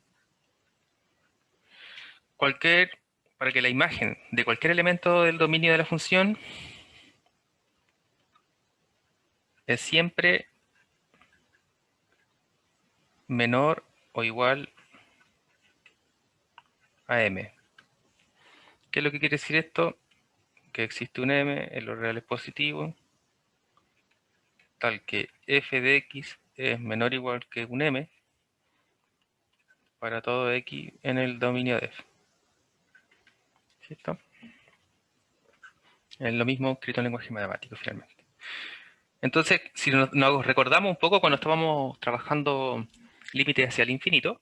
S1: Para que la imagen de cualquier elemento del dominio de la función es siempre menor o igual a m. ¿Qué es lo que quiere decir esto? Que existe un m en los reales positivos, tal que f de x es menor o igual que un m para todo x en el dominio de f. ¿Cierto? Es lo mismo escrito en lenguaje matemático finalmente. Entonces, si nos recordamos un poco cuando estábamos trabajando límites hacia el infinito,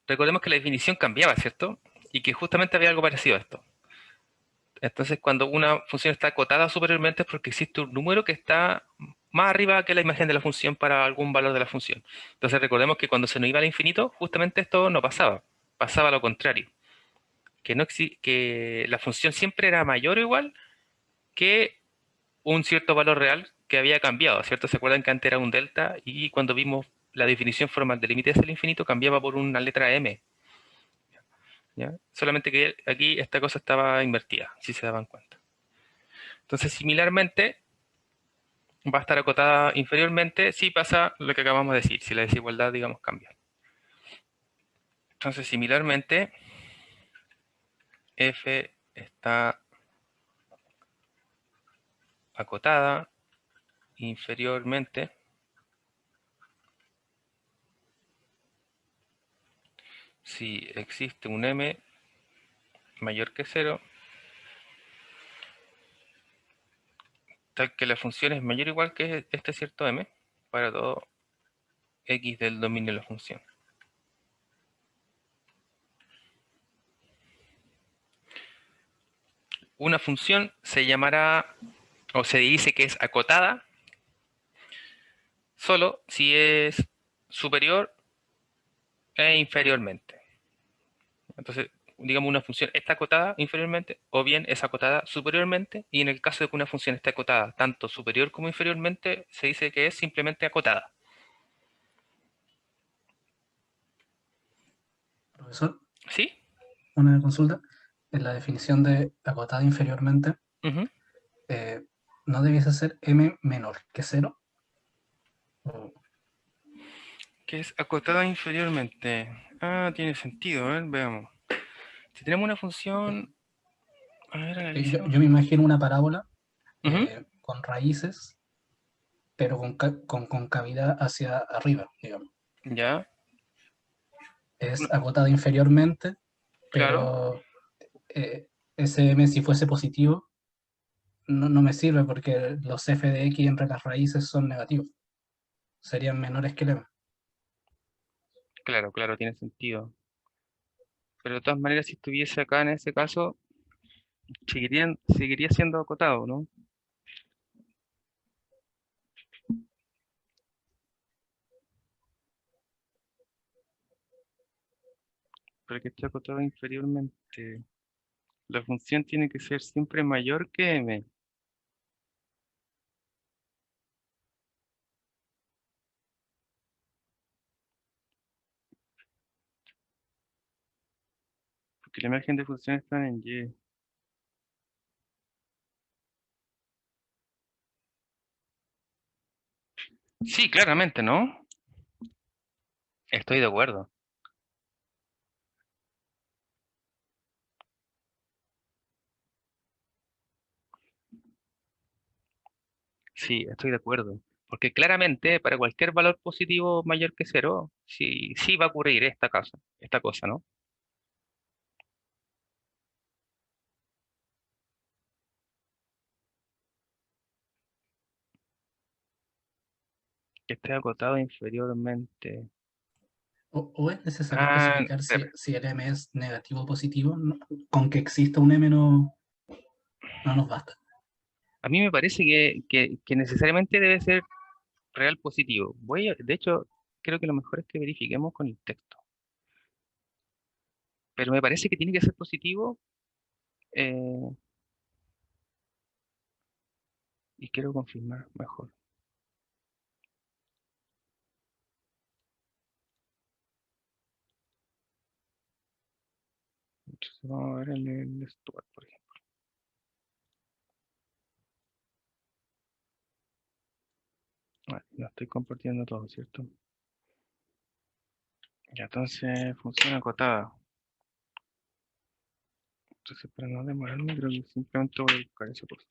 S1: recordemos que la definición cambiaba, ¿cierto? Y que justamente había algo parecido a esto. Entonces, cuando una función está acotada superiormente es porque existe un número que está más arriba que la imagen de la función para algún valor de la función. Entonces, recordemos que cuando se nos iba al infinito, justamente esto no pasaba. Pasaba lo contrario. Que la función siempre era mayor o igual que un cierto valor real que había cambiado, ¿cierto? ¿Se acuerdan que antes era un delta y cuando vimos la definición formal de límites del infinito cambiaba por una letra m? ¿Ya? Solamente que aquí esta cosa estaba invertida, si se daban cuenta. Entonces, similarmente, va a estar acotada inferiormente si pasa lo que acabamos de decir, si la desigualdad, digamos, cambia. Entonces, similarmente, f está acotada inferiormente si existe un m mayor que 0, tal que la función es mayor o igual que este cierto m para todo x del dominio de la función. Una función se llamará, o se dice que es acotada, solo si es superior e inferiormente. Entonces, digamos, una función está acotada inferiormente o bien es acotada superiormente, y en el caso de que una función esté acotada tanto superior como inferiormente, se dice que es simplemente acotada.
S2: Profesor,
S1: ¿Sí?
S2: una consulta. En la definición de acotada inferiormente,
S1: Ujú.
S2: eh, ¿no debiese ser m menor que 0?
S1: Que es acotada inferiormente. Ah, tiene sentido, a ver, veamos. Si tenemos una función, a ver, analicemos.
S2: Yo me imagino una parábola
S1: Ujú.
S2: con raíces, pero con concavidad hacia arriba, digamos.
S1: Ya,
S2: Es acotada inferiormente,
S1: claro,
S2: pero ese m, si fuese positivo, no me sirve porque los f de x entre las raíces son negativos. Serían menores que el m.
S1: claro, tiene sentido. Pero de todas maneras, si estuviese acá en ese caso, seguiría siendo acotado, ¿no? Para que esté acotado inferiormente. La función tiene que ser siempre mayor que m. Porque la imagen de función está en y. Sí, claramente, ¿no? Estoy de acuerdo. Sí, estoy de acuerdo. Porque claramente para cualquier valor positivo mayor que cero, sí, sí va a ocurrir esta cosa, ¿no? Que esté acotado inferiormente.
S2: O es necesario
S1: Ah,
S2: especificar
S1: espera.
S2: si el M es negativo o positivo. Con que exista un M no nos basta.
S1: A mí me parece que necesariamente debe ser real positivo. De hecho, creo que lo mejor es que verifiquemos con el texto. Pero me parece que tiene que ser positivo eh, y quiero confirmar mejor. Entonces, vamos a ver el Stuart, por ejemplo. Lo estoy compartiendo todo, ¿cierto? Ya, entonces funciona acotada. Entonces, para no demorarme, creo que simplemente voy a buscar esa cosa.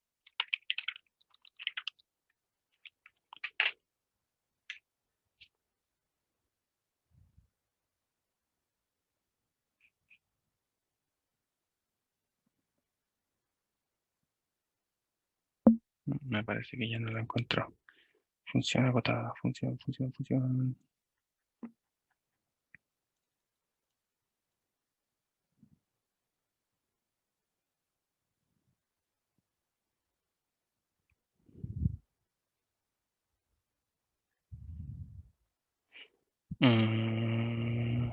S1: Me parece que ya no la encontró. Funciona acotada, funciona. Mm,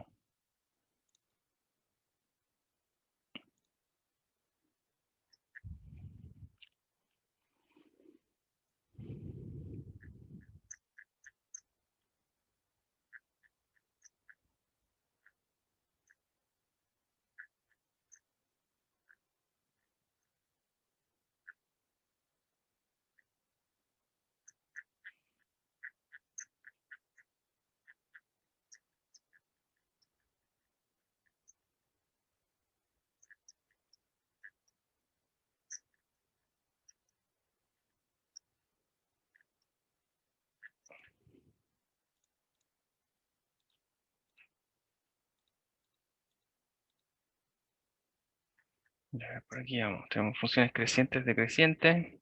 S1: ya, por aquí vamos. Tenemos funciones crecientes, decrecientes,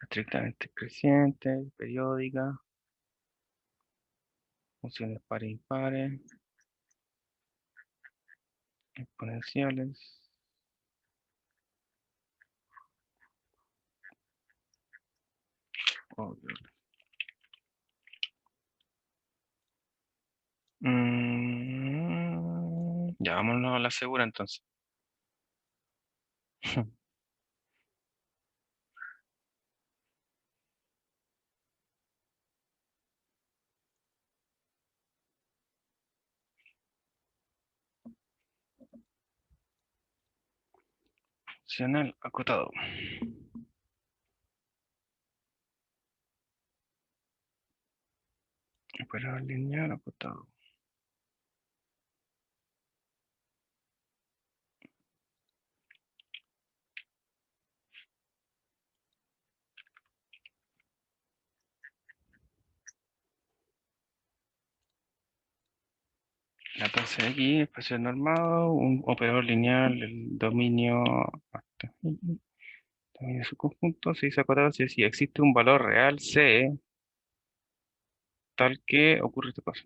S1: estrictamente crecientes, periódicas, funciones pares e impares, exponenciales. Oh, ya, vámonos a la segura entonces. Funcional acotado. Operador lineal acotado. Entonces aquí, espacio normado, un operador lineal, el dominio, dominio de su conjunto, se dice acotado si existe un valor real C, tal que ocurre esta cosa.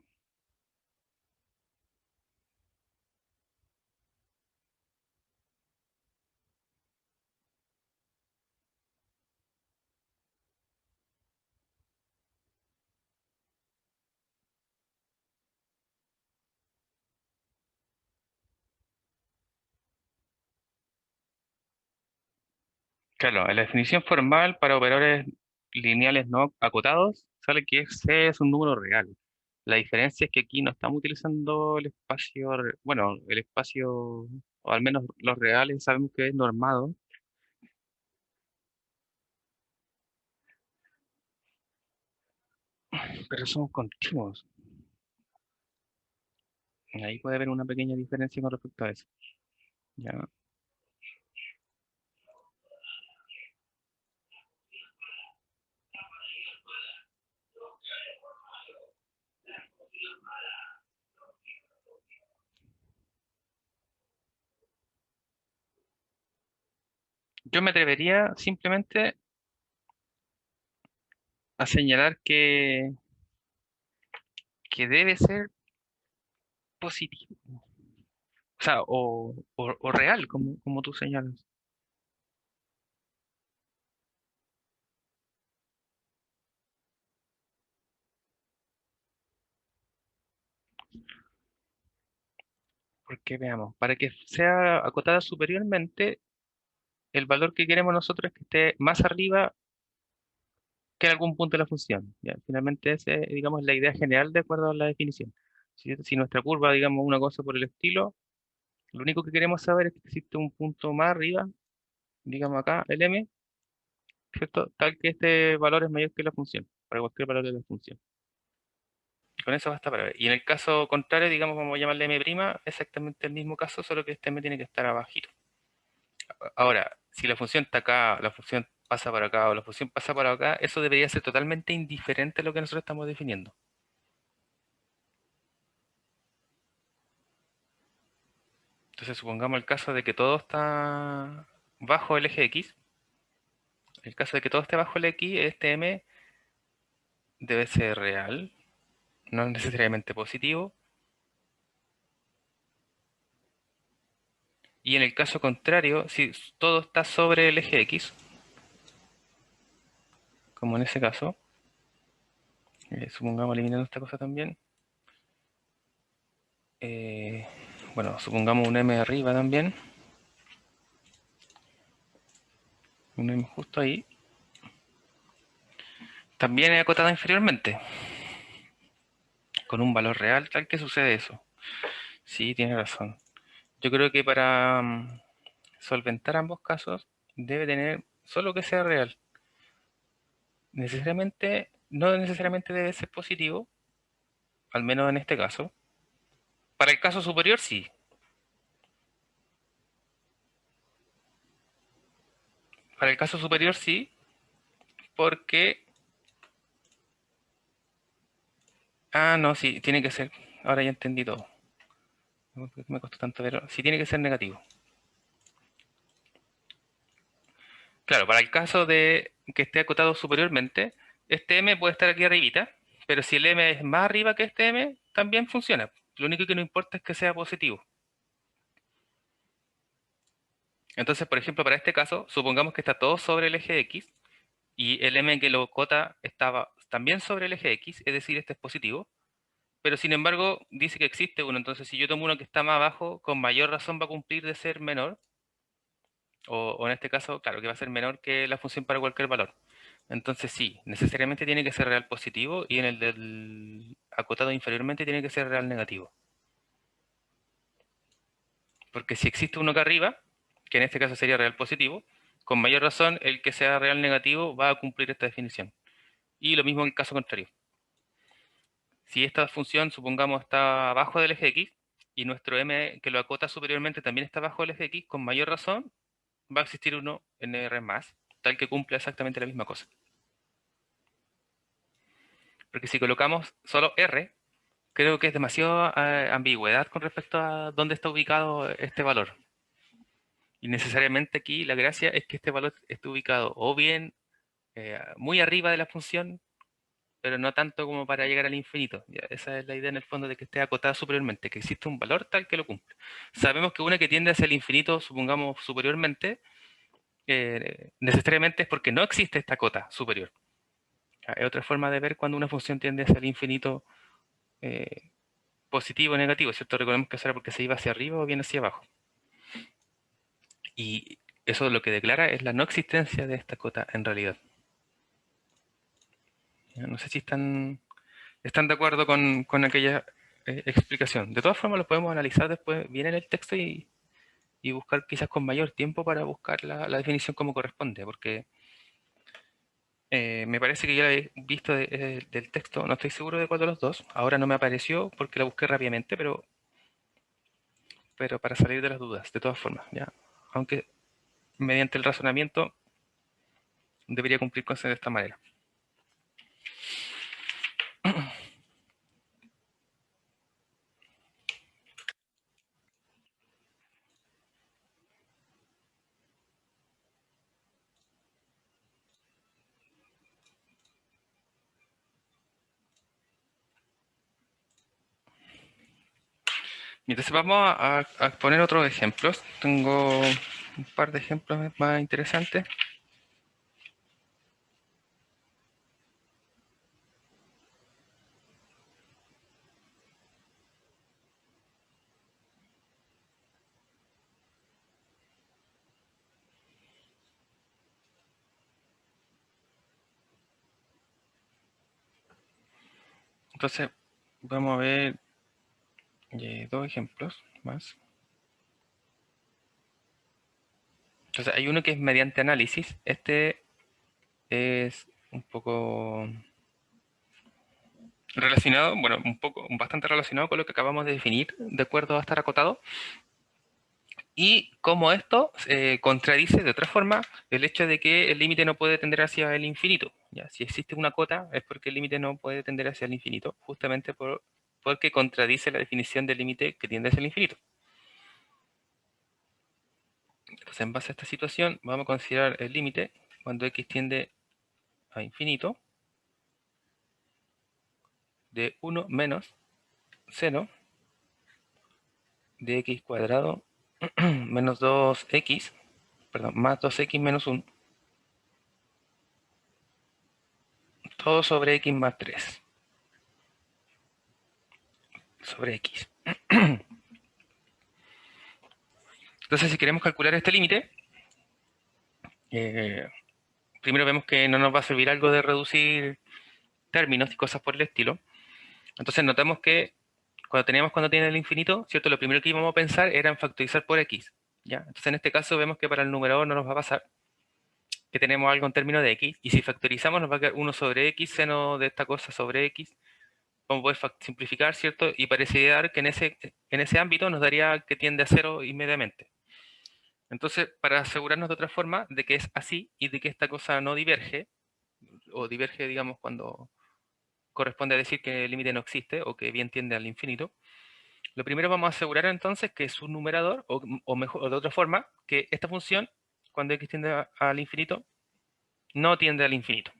S1: Claro, en la definición formal para operadores lineales no acotados, sale que C es un número real. La diferencia es que aquí no estamos utilizando el espacio, bueno, el espacio, o al menos los reales sabemos que es normado, pero son continuos. Ahí puede haber una pequeña diferencia con respecto a eso. ¿Ya? Yo me atrevería simplemente a señalar que debe ser positivo. O sea, o real, como tú señalas. Porque veamos, para que sea acotada superiormente, el valor que queremos nosotros es que esté más arriba que en algún punto de la función. ¿Ya? Finalmente, esa es, digamos, la idea general de acuerdo a la definición. Si nuestra curva, digamos, una cosa por el estilo, lo único que queremos saber es que existe un punto más arriba, digamos acá, el m, ¿cierto? Tal que este valor es mayor que la función, para cualquier valor de la función. Y con eso basta para ver. Y en el caso contrario, digamos, vamos a llamarle m', exactamente el mismo caso, solo que este m tiene que estar abajito. Ahora, si la función está acá, la función pasa para acá o la función pasa para acá, eso debería ser totalmente indiferente a lo que nosotros estamos definiendo. Entonces, supongamos el caso de que todo está bajo el eje X. El caso de que todo esté bajo el X, este m debe ser real, no necesariamente positivo. Y en el caso contrario, si todo está sobre el eje X, como en ese caso, supongamos eliminando esta cosa también, eh, bueno, supongamos un m arriba también, un m justo ahí, también es acotada inferiormente, con un valor real, tal que sucede eso. Sí, tiene razón. Yo creo que para solventar ambos casos debe tener solo que sea real. Necesariamente, no necesariamente debe ser positivo, al menos en este caso. Para el caso superior, sí. Para el caso superior, sí, porque... Ah, no, sí, tiene que ser. Ahora ya entendí todo. Me costó tanto verlo. Sí, tiene que ser negativo. Claro, para el caso de que esté acotado superiormente, este m puede estar aquí arribita, pero si el m es más arriba que este m, también funciona. Lo único que no importa es que sea positivo. Entonces, por ejemplo, para este caso, supongamos que está todo sobre el eje X y el m que lo acota estaba también sobre el eje X, es decir, este es positivo, pero sin embargo dice que existe uno. Entonces, si yo tomo uno que está más abajo, con mayor razón va a cumplir de ser menor, o en este caso, claro, que va a ser menor que la función para cualquier valor. Entonces sí, necesariamente tiene que ser real positivo y en el del acotado inferiormente tiene que ser real negativo. Porque si existe uno acá arriba, que en este caso sería real positivo, con mayor razón el que sea real negativo va a cumplir esta definición. Y lo mismo en el caso contrario. Si esta función, supongamos, está abajo del eje X y nuestro m que lo acota superiormente también está abajo del eje X, con mayor razón va a existir uno en R más, tal que cumpla exactamente la misma cosa. Porque si colocamos solo R, creo que es demasiada ambigüedad con respecto a dónde está ubicado este valor. Y necesariamente aquí la gracia es que este valor esté ubicado o bien muy arriba de la función, pero no tanto como para llegar al infinito. Ya, esa es la idea en el fondo de que esté acotada superiormente, que existe un valor tal que lo cumple. Sabemos que una que tiende hacia el infinito, supongamos superiormente, necesariamente es porque no existe esta cota superior. Hay otra forma de ver cuando una función tiende hacia el infinito eh, positivo o negativo, ¿cierto? Recordemos que eso era porque se iba hacia arriba o bien hacia abajo. Y eso lo que declara es la no existencia de esta cota en realidad. No sé si están de acuerdo con aquella explicación. De todas formas, lo podemos analizar después bien en el texto y buscar quizás con mayor tiempo para buscar la definición como corresponde, porque me parece que ya la he visto del texto, no estoy seguro de cuál de los dos. Ahora no me apareció porque la busqué rápidamente, pero para salir de las dudas, de todas formas, ya. Aunque mediante el razonamiento debería cumplir con ser de esta manera. Entonces vamos a poner otros ejemplos. Tengo un par de ejemplos más interesantes. Entonces vamos a ver dos ejemplos más. Entonces hay uno que es mediante análisis. Este es un poco relacionado, bueno, bastante relacionado con lo que acabamos de definir, de acuerdo a estar acotado. Y como esto contradice de otra forma el hecho de que el límite no puede tender hacia el infinito. ¿Ya? Si existe una cota es porque el límite no puede tender hacia el infinito, justamente porque contradice la definición del límite que tiende hacia el infinito. Entonces, en base a esta situación, vamos a considerar el límite cuando x tiende a infinito de 1 menos seno de x cuadrado menos 2x, perdón, más 2x menos 1, todo sobre x más 3 sobre x. Entonces, si queremos calcular este límite, eh, primero vemos que no nos va a servir algo de reducir términos y cosas por el estilo. Entonces, notamos que cuando tiene el infinito, ¿cierto? Lo primero que íbamos a pensar era en factorizar por x. ¿Ya? Entonces, en este caso vemos que para el numerador no nos va a pasar, que tenemos algo en términos de x, y si factorizamos nos va a quedar 1 sobre x, seno de esta cosa sobre x. Vamos a poder simplificar, ¿cierto? Y parece dar que en ese ámbito nos daría que tiende a cero inmediatamente. Entonces, para asegurarnos de otra forma de que es así y de que esta cosa no diverge, o diverge, digamos, cuando corresponde a decir que el límite no existe o que bien tiende al infinito, lo primero vamos a asegurar entonces que su numerador, o mejor, o de otra forma, que esta función, cuando x tiende al infinito, no tiende al infinito.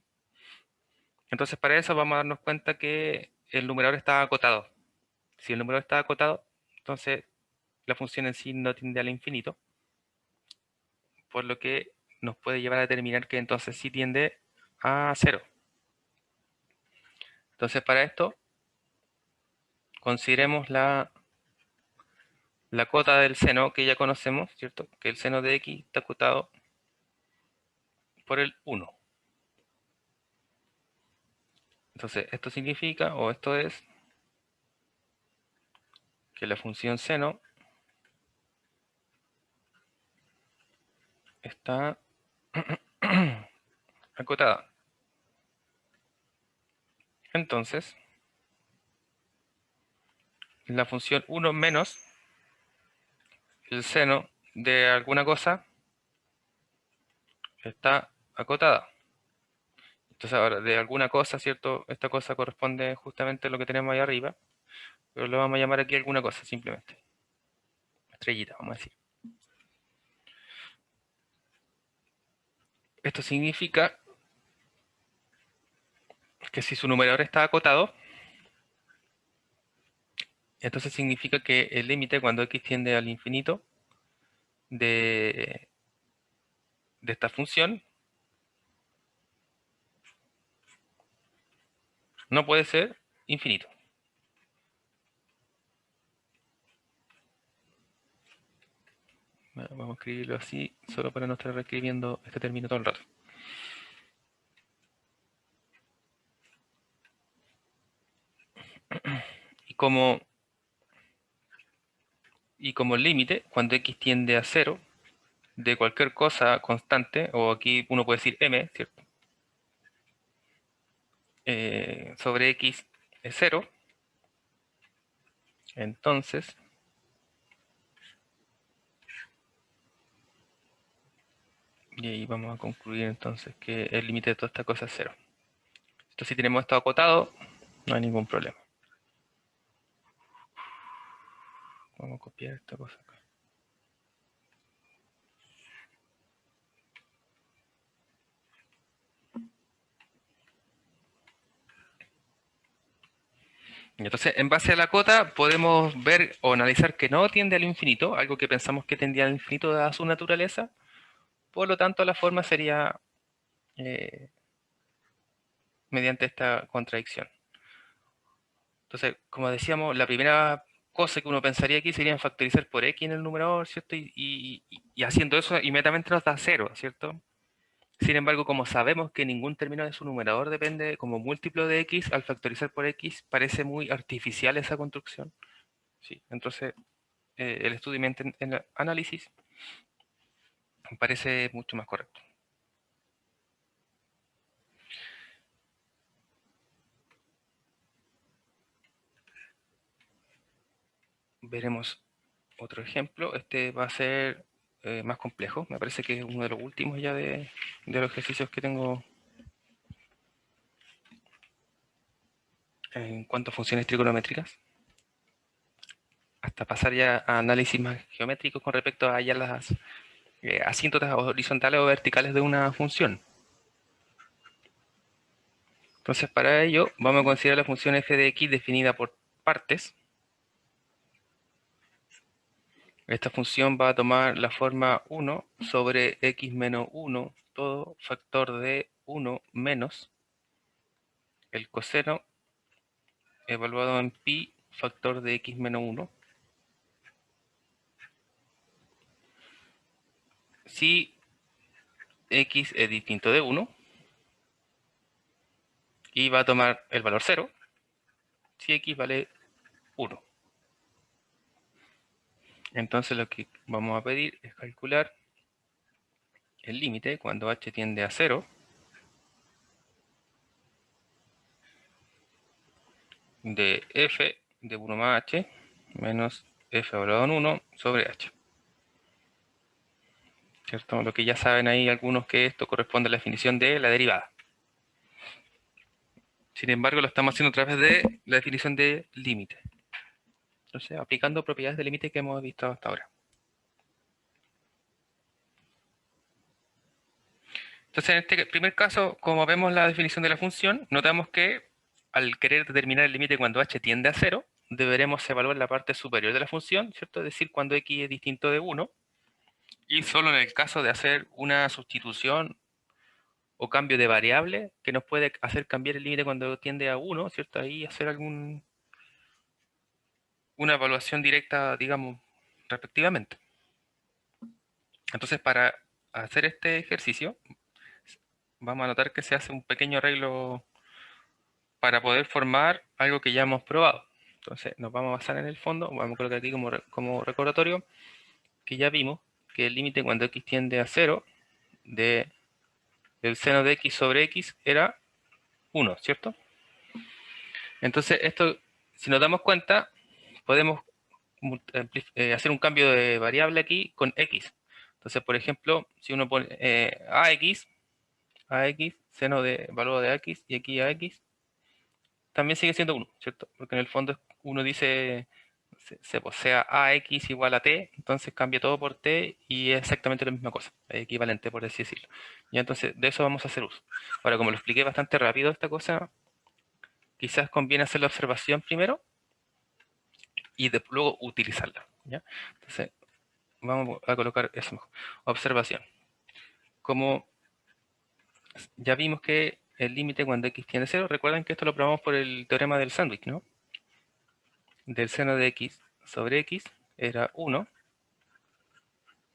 S1: Entonces, para eso vamos a darnos cuenta que el numerador está acotado. Si el numerador está acotado, entonces la función en sí no tiende al infinito, por lo que nos puede llevar a determinar que entonces sí tiende a cero. Entonces, para esto, consideremos la cota del seno que ya conocemos, ¿cierto? Que el seno de x está acotado por el 1. Entonces, esto significa, o esto es, que la función seno está acotada. Entonces, la función 1 menos el seno de alguna cosa está acotada. Entonces, ahora, de alguna cosa, ¿cierto? Esta cosa corresponde justamente a lo que tenemos ahí arriba, pero lo vamos a llamar aquí alguna cosa, simplemente. Estrellita, vamos a decir. Esto significa que si su numerador está acotado, entonces significa que el límite cuando x tiende al infinito de, de esta función no puede ser infinito. Bueno, vamos a escribirlo así, solo para no estar reescribiendo este término todo el rato. Y como, el límite, cuando x tiende a 0, de cualquier cosa constante, o aquí uno puede decir m, ¿cierto? Sobre x es 0, entonces, y ahí vamos a concluir entonces que el límite de toda esta cosa es 0. Entonces, si tenemos esto acotado, no hay ningún problema. Vamos a copiar esta cosa acá. Y entonces, en base a la cota, podemos ver o analizar que no tiende al infinito, algo que pensamos que tendía al infinito dada su naturaleza. Por lo tanto, la forma sería eh, mediante esta contradicción. Entonces, como decíamos, la primera cosa que uno pensaría aquí sería en factorizar por x en el numerador, ¿cierto? Y haciendo eso inmediatamente nos da 0, ¿cierto? Sin embargo, como sabemos que ningún término de su numerador depende como múltiplo de x, al factorizar por x parece muy artificial esa construcción. Sí, entonces el estudio en el análisis me parece mucho más correcto. Veremos otro ejemplo. Este va a ser más complejo. Me parece que es uno de los últimos ya de los ejercicios que tengo en cuanto a funciones trigonométricas. Hasta pasar ya a análisis más geométricos con respecto a ya las asíntotas horizontales o verticales de una función. Entonces, para ello, vamos a considerar la función f de x definida por partes. Esta función va a tomar la forma 1 sobre x menos 1, todo factor de 1 menos el coseno evaluado en pi factor de x menos 1. Si x es distinto de 1 y va a tomar el valor 0 si x vale 1. Entonces lo que vamos a pedir es calcular el límite cuando h tiende a 0 de f de 1 más h menos f evaluado en 1 sobre h. ¿Cierto? Lo que ya saben ahí algunos que esto corresponde a la definición de la derivada. Sin embargo, lo estamos haciendo a través de la definición de límite. Entonces, aplicando propiedades de límite que hemos visto hasta ahora. Entonces, en este primer caso, como vemos la definición de la función, notamos que al querer determinar el límite cuando h tiende a 0, deberemos evaluar la parte superior de la función, ¿cierto? Es decir, cuando x es distinto de 1, y solo en el caso de hacer una sustitución o cambio de variable que nos puede hacer cambiar el límite cuando tiende a 1, ¿cierto? Ahí hacer una evaluación directa, digamos, respectivamente. Entonces, para hacer este ejercicio, vamos a notar que se hace un pequeño arreglo para poder formar algo que ya hemos probado. Entonces, nos vamos a basar en el fondo, vamos a colocar aquí como recordatorio, que ya vimos que el límite cuando x tiende a 0 de el seno de x sobre x era 1, ¿cierto? Entonces, esto, si nos damos cuenta, podemos hacer un cambio de variable aquí con x. Entonces, por ejemplo, si uno pone ax, seno de valor de x, y aquí ax, también sigue siendo 1, ¿cierto? Porque en el fondo uno dice, se posea ax igual a t, entonces cambia todo por t y es exactamente la misma cosa, es equivalente por así decirlo. Y entonces de eso vamos a hacer uso. Ahora, como lo expliqué bastante rápido esta cosa, quizás conviene hacer la observación primero y luego utilizarla, ¿ya? Entonces, vamos a colocar eso mejor. Observación. Como ya vimos que el límite cuando x tiende a 0, recuerden que esto lo probamos por el teorema del sándwich, ¿no? Del seno de x sobre x era 1.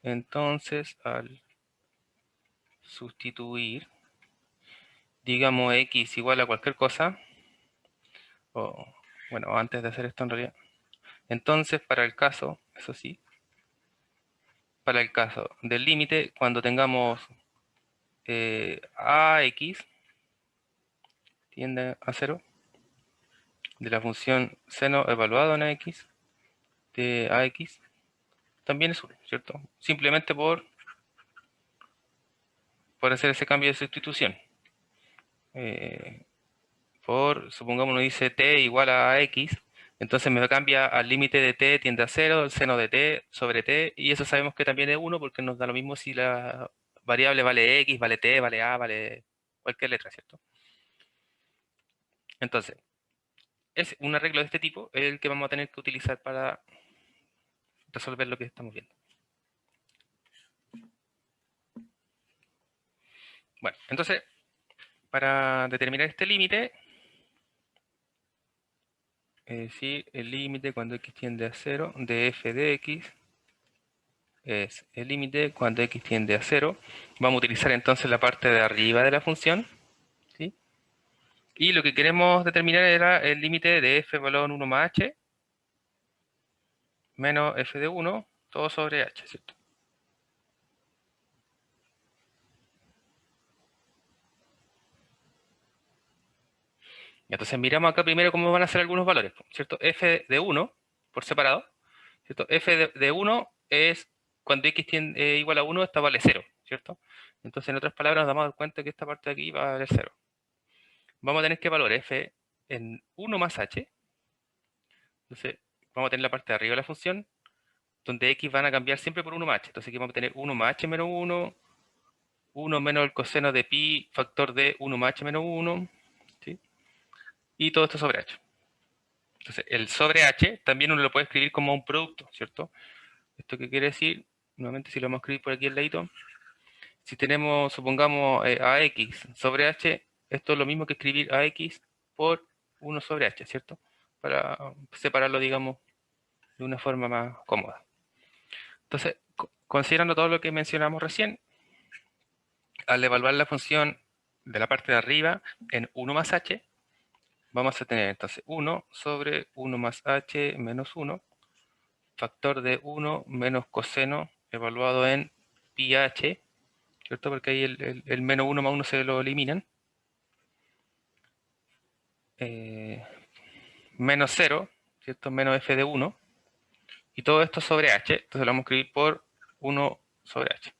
S1: Entonces, al sustituir, digamos x igual a cualquier cosa, o bueno, antes de hacer esto en realidad, entonces para el caso, eso sí, para el caso del límite, cuando tengamos ax tiende a 0, de la función seno evaluado en ax, de ax, también es 1, ¿cierto? Simplemente por hacer ese cambio de sustitución. Supongamos uno dice t igual a x, entonces me cambia al límite de t tiende a 0, el seno de t sobre t, y eso sabemos que también es 1 porque nos da lo mismo si la variable vale x, vale t, vale a, vale cualquier letra, ¿cierto? Entonces, es un arreglo de este tipo el que vamos a tener que utilizar para resolver lo que estamos viendo. Bueno, entonces, para determinar este límite, es decir, el límite cuando x tiende a 0 de f de x es el límite cuando x tiende a 0. Vamos a utilizar entonces la parte de arriba de la función, ¿sí? Y lo que queremos determinar era el límite de f valor 1 más h menos f de 1, todo sobre h, ¿cierto? Entonces miramos acá primero cómo van a ser algunos valores, ¿cierto? F de 1 por separado, ¿cierto? F de 1 es cuando x tiende igual a 1, esta vale 0, ¿cierto? Entonces en otras palabras nos damos cuenta que esta parte de aquí va a valer 0. Vamos a tener que valor f en 1 más h. Entonces vamos a tener la parte de arriba de la función, donde x van a cambiar siempre por 1 más h. Entonces aquí vamos a tener 1 más h menos 1, 1 menos el coseno de pi factor de 1 más h menos 1, ¿sí? Y todo esto sobre h. Entonces, el sobre h también uno lo puede escribir como un producto, ¿cierto? ¿Esto qué quiere decir? Nuevamente, si lo vamos a escribir por aquí al ladito, si tenemos, supongamos, ax sobre h, esto es lo mismo que escribir ax por 1 sobre h, ¿cierto? Para separarlo, digamos, de una forma más cómoda. Entonces, considerando todo lo que mencionamos recién, al evaluar la función de la parte de arriba en 1 más h, vamos a tener entonces 1 sobre 1 más h menos 1, factor de 1 menos coseno evaluado en pi h, ¿cierto? Porque ahí el menos 1 más 1 se lo eliminan. Menos 0, ¿cierto? Menos f de 1. Y todo esto sobre h, entonces lo vamos a escribir por 1 sobre h.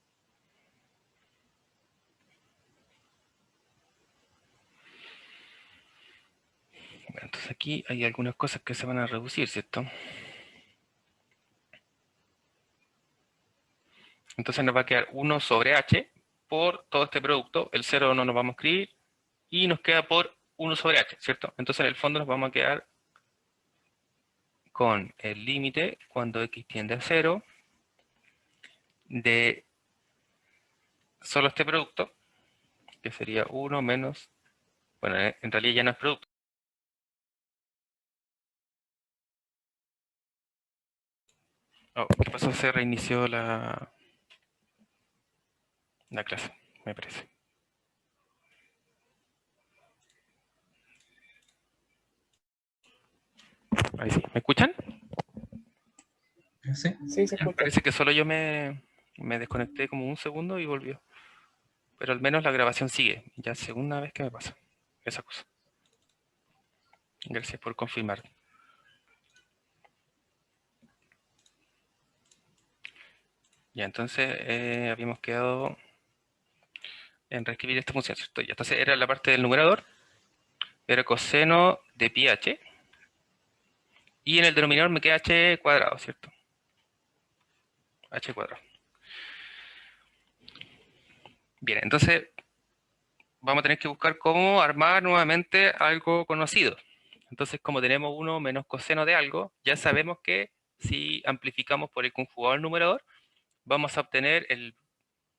S1: Bueno, entonces aquí hay algunas cosas que se van a reducir, ¿cierto? Entonces nos va a quedar 1 sobre h por todo este producto. El 0 no nos vamos a escribir. Y nos queda por 1 sobre h, ¿cierto? Entonces en el fondo nos vamos a quedar con el límite cuando x tiende a 0 de solo este producto, que sería 1 menos, bueno, en realidad ya no es producto. Oh, ¿qué pasó? Se reinició la clase, me parece. Ahí sí. ¿Me escuchan?
S2: ¿Sí?
S3: Sí, se escucha.
S1: Parece que solo yo me desconecté como un segundo y volvió. Pero al menos la grabación sigue. Ya es segunda vez que me pasa esa cosa. Gracias por confirmar. Ya, entonces habíamos quedado en reescribir esta función, ¿cierto? Ya, entonces era la parte del numerador, era coseno de pi h, y en el denominador me queda h cuadrado, ¿cierto? H cuadrado. Bien, entonces vamos a tener que buscar cómo armar nuevamente algo conocido. Entonces, como tenemos 1 menos coseno de algo, ya sabemos que si amplificamos por el conjugado del numerador, vamos a obtener el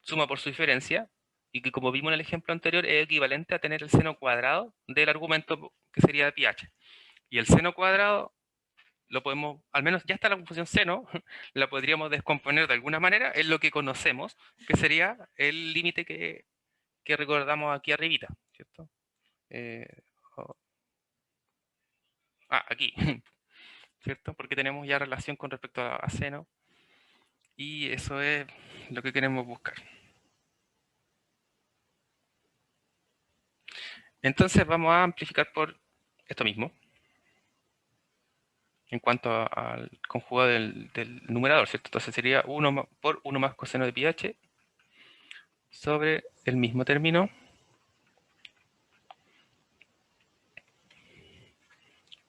S1: suma por su diferencia, y que como vimos en el ejemplo anterior, es equivalente a tener el seno cuadrado del argumento que sería de pi h. Y el seno cuadrado lo podemos, al menos ya está la función seno, la podríamos descomponer de alguna manera en lo que conocemos, que sería el límite que recordamos aquí arribita, ¿cierto? Eh, oh, aquí, ¿cierto? Porque tenemos ya relación con respecto a seno, y eso es lo que queremos buscar. Entonces vamos a amplificar por esto mismo, en cuanto al conjugado del numerador, ¿cierto? Entonces sería 1 por 1 más coseno de pi h sobre el mismo término.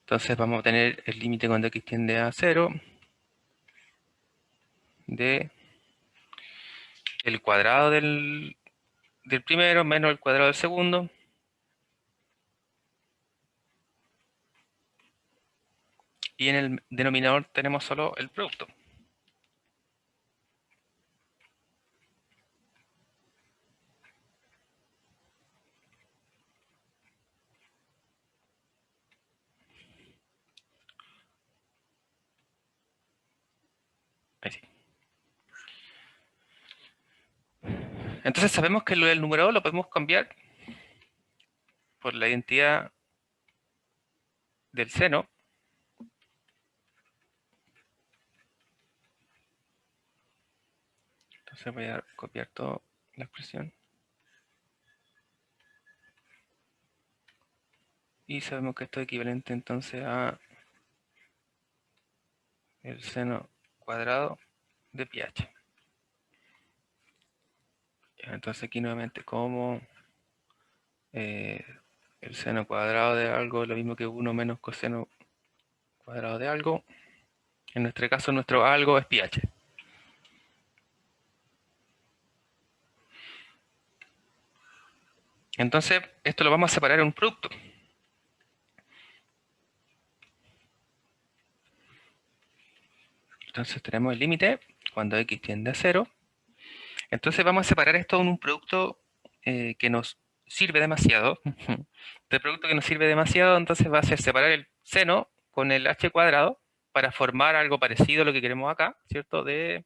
S1: Entonces vamos a tener el límite cuando x tiende a 0 de el cuadrado del primero menos el cuadrado del segundo Y en el denominador tenemos solo el producto. Ahí sí. Entonces sabemos que el numerador lo podemos cambiar por la identidad del seno. Entonces voy a copiar toda la expresión. Y sabemos que esto es equivalente entonces a el seno cuadrado de pi h. Entonces aquí nuevamente como el seno cuadrado de algo es lo mismo que 1 menos coseno cuadrado de algo. En nuestro caso nuestro algo es pi h. Entonces esto lo vamos a separar en un producto. Entonces tenemos el límite cuando x tiende a 0. Entonces vamos a separar esto en un producto que nos sirve demasiado. Este producto que nos sirve demasiado, entonces va a ser separar el seno con el h cuadrado para formar algo parecido a lo que queremos acá, ¿cierto? De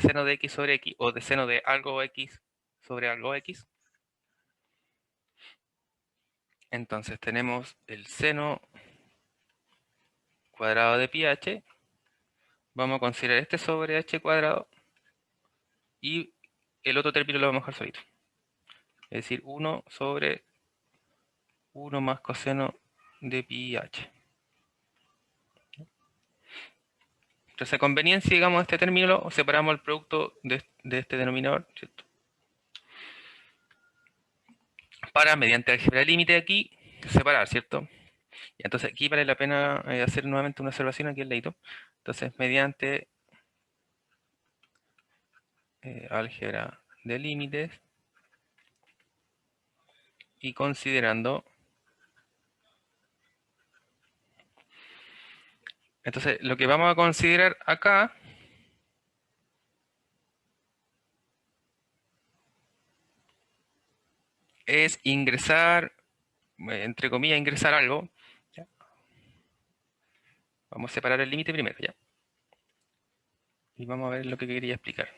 S1: seno de x sobre x, o de seno de algo x sobre algo x. Entonces tenemos el seno cuadrado de pi h. Vamos a considerar este sobre h cuadrado. Y el otro término lo vamos a dejar solito. Es decir, 1 sobre 1 más coseno de pi h. Entonces, a conveniencia, digamos, este término, separamos el producto de este denominador, ¿cierto? Para, mediante álgebra de límite aquí, separar, ¿cierto? Y entonces aquí vale la pena hacer nuevamente una observación aquí al ladito. Entonces, mediante álgebra de límites y considerando. Entonces, lo que vamos a considerar acá es ingresar, entre comillas, ingresar algo. ¿Ya? Vamos a separar el límite primero, ¿ya? Y vamos a ver lo que quería explicar.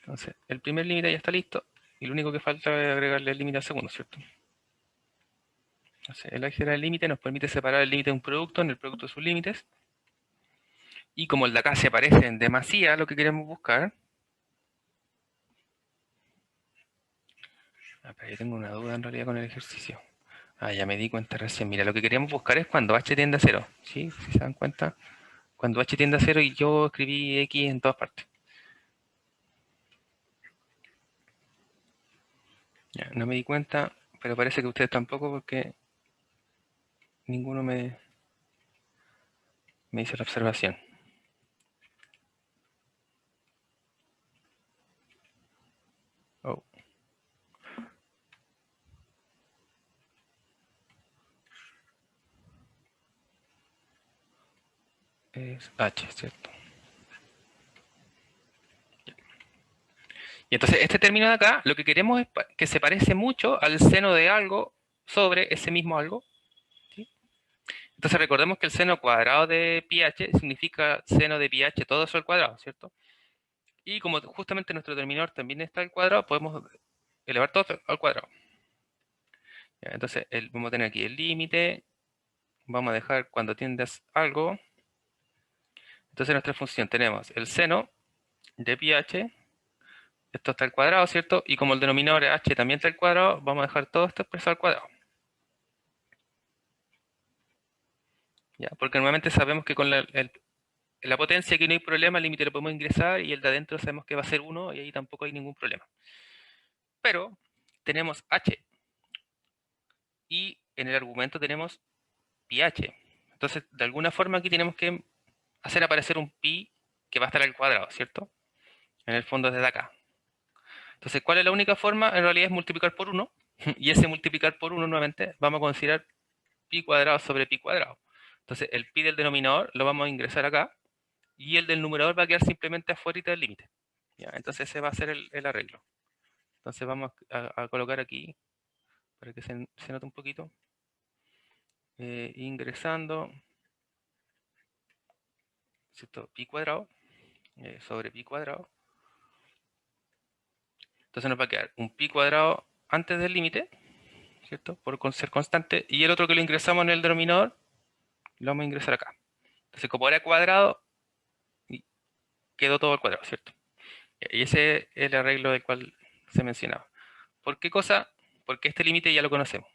S1: Entonces, el primer límite ya está listo. Y lo único que falta es agregarle el límite al segundo, ¿cierto? Entonces, el álgebra del límite nos permite separar el límite de un producto en el producto de sus límites. Y como el de acá se parece en demasía a lo que queremos buscar. Pero yo tengo una duda en realidad con el ejercicio. Ya me di cuenta recién. Mira, lo que queríamos buscar es cuando h tiende a 0. ¿Sí? Si se dan cuenta. Cuando h tiende a 0 y yo escribí x en todas partes. Ya, no me di cuenta, pero parece que ustedes tampoco porque ninguno me hizo la observación. Oh. Es h, ¿cierto? Y entonces este término de acá, lo que queremos es que se parece mucho al seno de algo sobre ese mismo algo. ¿Sí? Entonces recordemos que el seno cuadrado de pi h significa seno de pi h todo eso al cuadrado, ¿cierto? Y como justamente nuestro terminador también está al cuadrado, podemos elevar todo al cuadrado. Entonces vamos a tener aquí el límite, vamos a dejar cuando tiendas algo. Entonces en nuestra función tenemos el seno de pi h, esto está al cuadrado, ¿cierto? Y como el denominador h también está al cuadrado, vamos a dejar todo esto expresado al cuadrado. ¿Ya? Porque normalmente sabemos que con la potencia aquí no hay problema, el límite lo podemos ingresar y el de adentro sabemos que va a ser 1 y ahí tampoco hay ningún problema. Pero tenemos h y en el argumento tenemos pi h. Entonces, de alguna forma aquí tenemos que hacer aparecer un pi que va a estar al cuadrado, ¿cierto? En el fondo desde acá. Entonces, ¿cuál es la única forma? En realidad es multiplicar por 1. Y ese multiplicar por 1 nuevamente vamos a considerar pi cuadrado sobre pi cuadrado. Entonces el pi del denominador lo vamos a ingresar acá y el del numerador va a quedar simplemente afuera del límite. Entonces ese va a ser el arreglo. Entonces vamos a colocar aquí, para que se note un poquito, ingresando, ¿cierto? Pi cuadrado sobre pi cuadrado. Entonces nos va a quedar un pi cuadrado antes del límite, ¿cierto? Por ser constante. Y el otro que lo ingresamos en el denominador, lo vamos a ingresar acá. Entonces como era cuadrado, quedó todo al cuadrado, ¿cierto? Y ese es el arreglo del cual se mencionaba. ¿Por qué cosa? Porque este límite ya lo conocemos.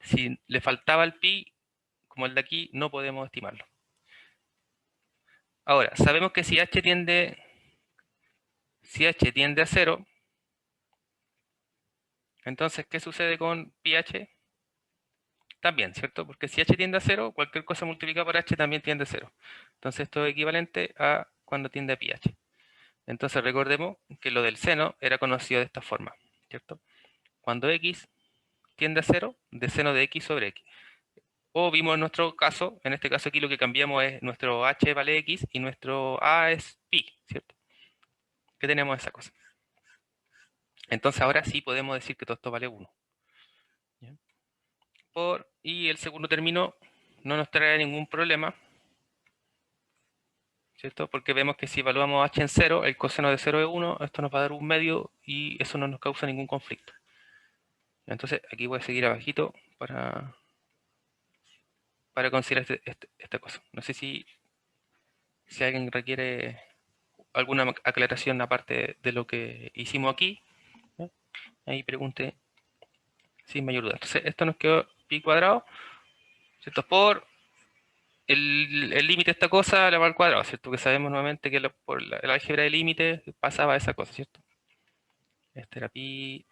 S1: Si le faltaba el pi, como el de aquí, no podemos estimarlo. Ahora, sabemos que si h tiende a 0, entonces, ¿qué sucede con pi h? También, ¿cierto? Porque si h tiende a 0, cualquier cosa multiplicada por h también tiende a 0. Entonces, esto es equivalente a cuando tiende a pi h. Entonces, recordemos que lo del seno era conocido de esta forma, ¿cierto? Cuando x tiende a 0, de seno de x sobre x. O vimos en nuestro caso, en este caso aquí lo que cambiamos es nuestro h vale x y nuestro a es pi, ¿cierto? ¿Qué tenemos esa cosa? Entonces ahora sí podemos decir que todo esto vale 1. Y el segundo término no nos trae ningún problema, ¿cierto? Porque vemos que si evaluamos h en 0, el coseno de 0 es 1, esto nos va a dar un medio y eso no nos causa ningún conflicto. Entonces aquí voy a seguir abajito para considerar esta cosa. No sé si alguien requiere alguna aclaración aparte de lo que hicimos aquí. Ahí pregunte sin mayor duda. Entonces esto nos quedó pi cuadrado, ¿cierto? Por el límite de esta cosa elevado al cuadrado, ¿cierto? Que sabemos nuevamente que por el álgebra de límites pasaba esa cosa, ¿cierto? Este era pi,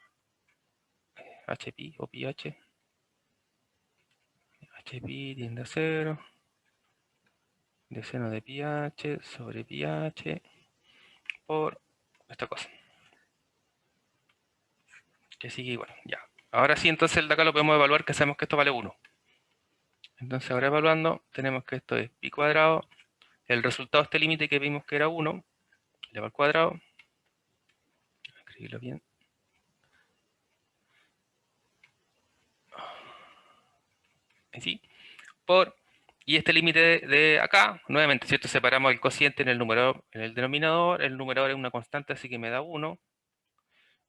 S1: h pi o pi h. H pi tiende a 0. De seno de pi h sobre pi h por esta cosa. Que sigue igual, ya. Ahora sí, entonces el de acá lo podemos evaluar, que sabemos que esto vale 1. Entonces ahora evaluando, tenemos que esto es pi cuadrado. El resultado de este límite que vimos que era 1, elevado al cuadrado. Escribirlo bien. Así. Y este límite de acá, nuevamente, ¿cierto? Separamos el cociente en el numerador, en el denominador. El numerador es una constante, así que me da 1.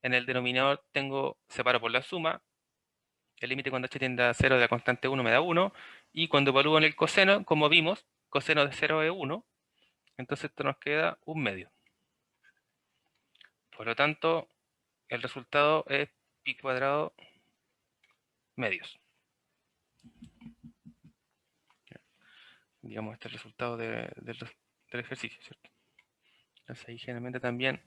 S1: En el denominador separo por la suma. El límite cuando h tiende a 0 de la constante 1 me da 1. Y cuando evalúo en el coseno, como vimos, coseno de 0 es 1. Entonces esto nos queda un medio. Por lo tanto, el resultado es pi cuadrado medios. Digamos, este es el resultado del ejercicio, ¿cierto? Entonces ahí generalmente también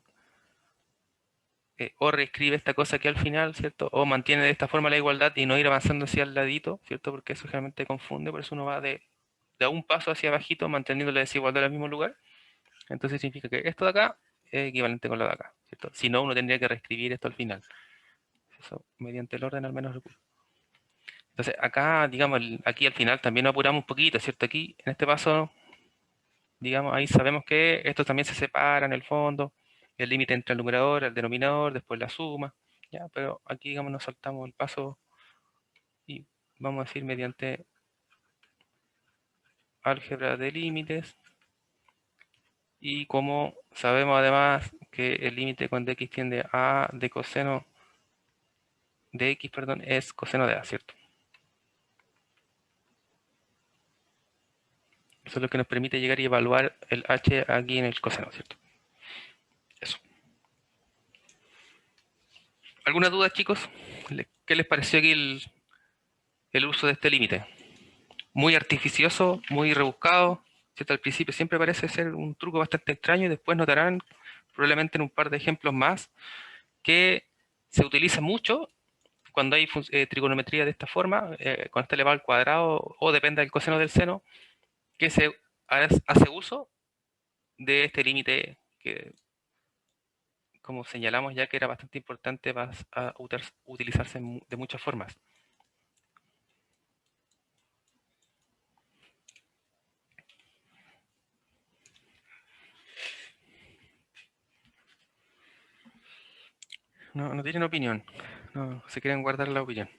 S1: o reescribe esta cosa aquí al final, ¿cierto? O mantiene de esta forma la igualdad y no ir avanzando hacia el ladito, ¿cierto? Porque eso generalmente confunde, por eso uno va de un paso hacia abajito manteniendo la desigualdad en el mismo lugar. Entonces significa que esto de acá es equivalente con lo de acá, ¿cierto? Si no, uno tendría que reescribir esto al final. Eso, mediante el orden al menos recurso. Entonces acá, digamos, aquí al final también nos apuramos un poquito, ¿cierto? Aquí, en este paso, digamos, ahí sabemos que estos también se separan en el fondo, el límite entre el numerador, el denominador, después la suma, ¿ya? Pero aquí, digamos, nos saltamos el paso y vamos a decir mediante álgebra de límites. Y como sabemos además que el límite cuando x tiende a de coseno de x, perdón, es coseno de a, ¿cierto? Eso es lo que nos permite llegar y evaluar el h aquí en el coseno, ¿cierto? Eso. ¿Alguna duda, chicos? ¿Qué les pareció aquí el uso de este límite? Muy artificioso, muy rebuscado, ¿cierto? Al principio siempre parece ser un truco bastante extraño y después notarán, probablemente en un par de ejemplos más, que se utiliza mucho cuando hay trigonometría de esta forma, con este elevado al cuadrado o depende del coseno del seno, que se hace uso de este límite que, como señalamos ya que era bastante importante, va a utilizarse de muchas formas. No, no tienen opinión. No, se quieren guardar la opinión.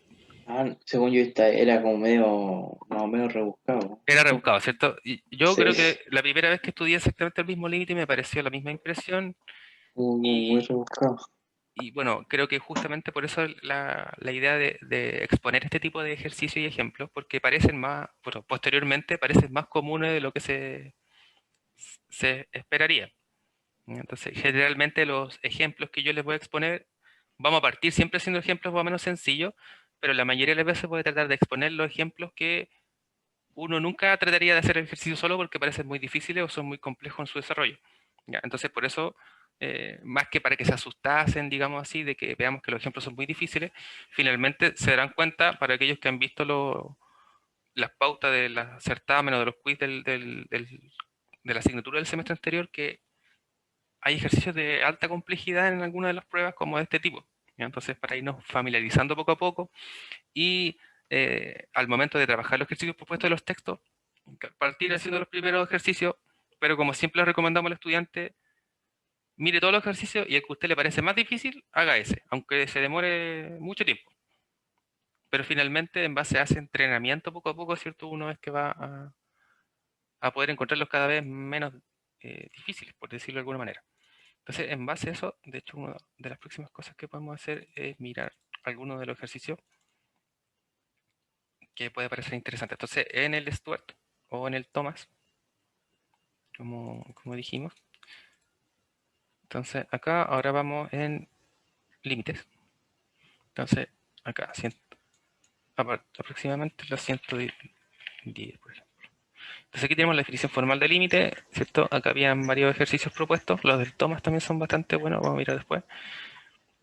S3: Ah, según yo, era como medio, más o menos rebuscado.
S1: Era rebuscado, ¿cierto? Y yo
S3: Sí,
S1: creo que la primera vez que estudié exactamente el mismo límite me pareció la misma impresión.
S3: muy
S1: Y,
S3: rebuscado.
S1: y bueno, creo que justamente por eso la idea de exponer este tipo de ejercicios y ejemplos, porque parecen más, bueno, posteriormente parecen más comunes de lo que se esperaría. Entonces, generalmente los ejemplos que yo les voy a exponer, vamos a partir siempre siendo ejemplos más o menos sencillos, pero la mayoría de las veces voy a tratar de exponer los ejemplos que uno nunca trataría de hacer el ejercicio solo porque parecen muy difíciles o son muy complejos en su desarrollo. ¿Ya? Entonces, por eso, más que para que se asustasen, digamos así, de que veamos que los ejemplos son muy difíciles, finalmente se darán cuenta, para aquellos que han visto las pautas de los certámenes o de los quiz de la asignatura del semestre anterior, que hay ejercicios de alta complejidad en algunas de las pruebas como de este tipo. ¿Ya? Entonces, para irnos familiarizando poco a poco y al momento de trabajar los ejercicios propuestos de los textos, partir haciendo los primeros ejercicios, pero como siempre le recomendamos al estudiante, mire todos los ejercicios y el que a usted le parece más difícil, haga ese, aunque se demore mucho tiempo. Pero finalmente, en base a ese entrenamiento poco a poco, ¿cierto? Uno es que va a poder encontrarlos cada vez menos difíciles, por decirlo de alguna manera. Entonces, en base a eso, de hecho, una de las próximas cosas que podemos hacer es mirar algunos de los ejercicios que puede parecer interesante. Entonces, en el Stuart o en el Thomas, como dijimos. Entonces, acá ahora vamos en límites. Entonces, acá, aproximadamente los 110, por ejemplo. Entonces, aquí tenemos la definición formal de límite, ¿cierto? Acá habían varios ejercicios propuestos. Los del Thomas también son bastante buenos, vamos a mirar después.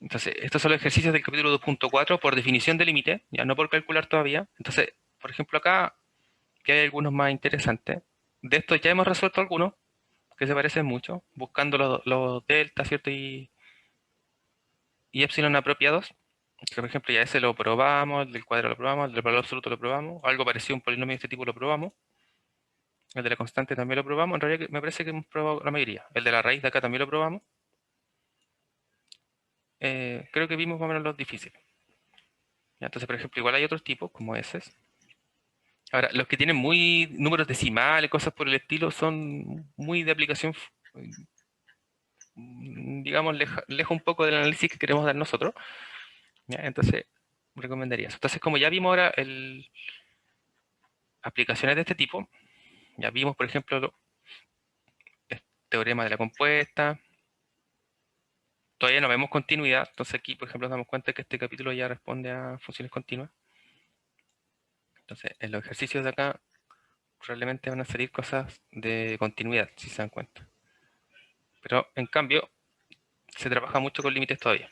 S1: Entonces, estos son los ejercicios del capítulo 2.4 por definición de límite, ya no por calcular todavía. Entonces, por ejemplo, acá, que hay algunos más interesantes. De estos ya hemos resuelto algunos, que se parecen mucho, buscando los delta, ¿cierto? Y epsilon apropiados. Que, por ejemplo, ya ese lo probamos, el del cuadro lo probamos, el del valor absoluto lo probamos, algo parecido a un polinomio de este tipo lo probamos, el de la constante también lo probamos, en realidad me parece que hemos probado la mayoría, el de la raíz de acá también lo probamos. Creo que vimos más o menos los difíciles. ¿Ya? Entonces, por ejemplo, igual hay otros tipos, como ese. Ahora, los que tienen muy números decimales, cosas por el estilo, son muy de aplicación, digamos, lejos un poco del análisis que queremos dar nosotros. ¿Ya? Entonces, recomendaría eso. Entonces, como ya vimos ahora aplicaciones de este tipo, ya vimos, por ejemplo, el teorema de la compuesta. Todavía no vemos continuidad, entonces aquí, por ejemplo, nos damos cuenta que este capítulo ya responde a funciones continuas. Entonces, en los ejercicios de acá, probablemente van a salir cosas de continuidad, si se dan cuenta. Pero, en cambio, se trabaja mucho con límites todavía.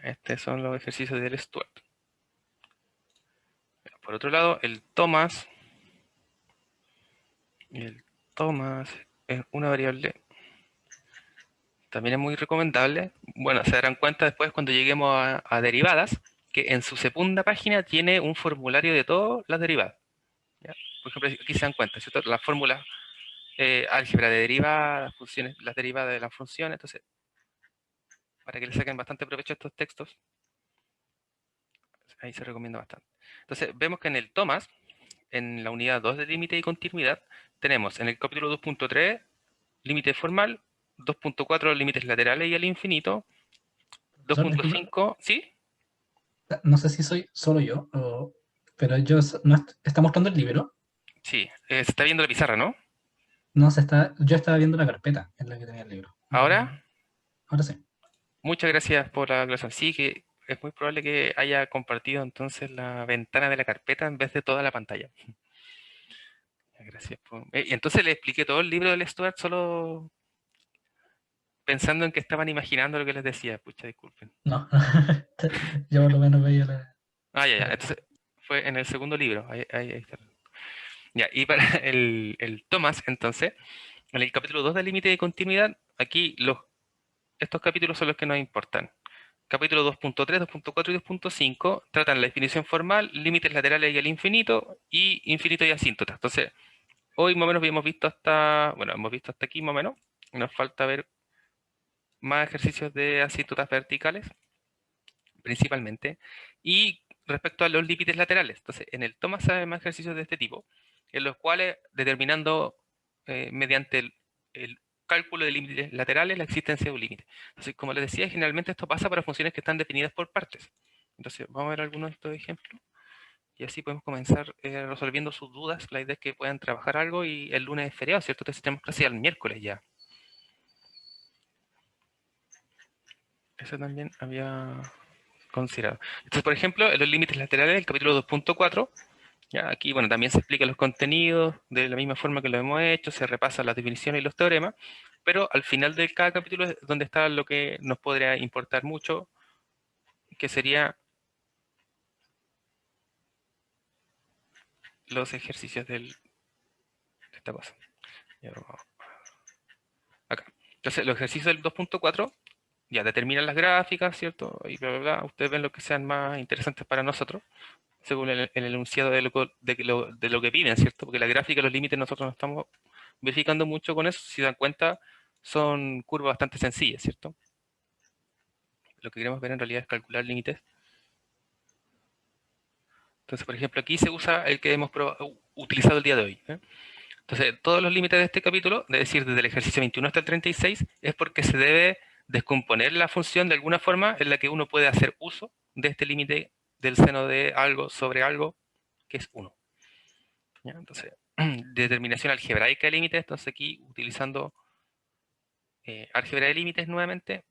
S1: Estos son los ejercicios del Stuart. Por otro lado, el Thomas es una variable, también es muy recomendable. Bueno, se darán cuenta después cuando lleguemos a derivadas, que en su segunda página tiene un formulario de todas las derivadas. ¿Ya? Por ejemplo, aquí se dan cuenta, ¿cierto? Las fórmulas, álgebra de derivadas, funciones, las derivadas de las funciones, entonces, para que le saquen bastante provecho a estos textos, ahí se recomienda bastante. Entonces, vemos que en el Thomas, en la unidad 2 de límite y continuidad, tenemos en el capítulo 2.3, límite formal, 2.4, límites laterales y al infinito,
S2: Profesor, disculpe,
S1: 2.5, ¿sí?
S2: no sé si soy solo yo, pero yo no está mostrando el libro.
S1: Sí, se está viendo la pizarra, ¿no?
S2: No se está, yo estaba viendo la carpeta en la que tenía el libro.
S1: Ahora,
S2: Ahora sí.
S1: muchas gracias por la aclaración. Sí, que es muy probable que haya compartido entonces la ventana de la carpeta en vez de toda la pantalla. Gracias por... y entonces le expliqué todo el libro del Stuart solo pensando en que estaban imaginando lo que les decía. Pucha, disculpen.
S2: No, yo por lo menos veía
S1: Ah, ya, ya.
S2: la carpeta.
S1: Entonces fue en el segundo libro. Ahí está. Ya, y para el Thomas, entonces, en el capítulo 2 del límite de continuidad, aquí estos capítulos son los que nos importan. Capítulo 2.3, 2.4 y 2.5 tratan la definición formal, límites laterales y al infinito, y infinito y asíntota. Entonces, hoy más o menos hemos visto hasta aquí más o menos. Nos falta ver más ejercicios de asíntotas verticales, principalmente, y respecto a los límites laterales. Entonces, en el toma sabe más ejercicios de este tipo, en los cuales determinando mediante el cálculo de límites laterales la existencia de un límite. Entonces, como les decía, generalmente esto pasa para funciones que están definidas por partes. Entonces, vamos a ver algunos de estos ejemplos. Y así podemos comenzar resolviendo sus dudas. La idea es que puedan trabajar algo y el lunes es feriado, ¿cierto? Entonces tenemos clase el miércoles ya. Eso también había considerado. Entonces, por ejemplo, en los límites laterales del capítulo 2.4, ya aquí, bueno, también se explican los contenidos de la misma forma que lo hemos hecho, se repasan las definiciones y los teoremas, pero al final de cada capítulo es donde está lo que nos podría importar mucho, que sería los ejercicios de esta cosa. Ya, acá. Entonces, los ejercicios del 2.4 ya determinan las gráficas, ¿cierto? Y bla, bla, bla. Ustedes ven lo que sean más interesantes para nosotros, según el enunciado de lo que piden, ¿cierto? Porque la gráfica, los límites, nosotros no estamos verificando mucho con eso. Si se dan cuenta, son curvas bastante sencillas, ¿cierto? Lo que queremos ver en realidad es calcular límites. Entonces, por ejemplo, aquí se usa el que hemos utilizado el día de hoy, ¿eh? Entonces, todos los límites de este capítulo, es decir, desde el ejercicio 21 hasta el 36, es porque se debe descomponer la función de alguna forma en la que uno puede hacer uso de este límite del seno de algo sobre algo, que es 1. ¿Ya? Entonces, determinación algebraica de límites, entonces aquí utilizando álgebra de límites nuevamente,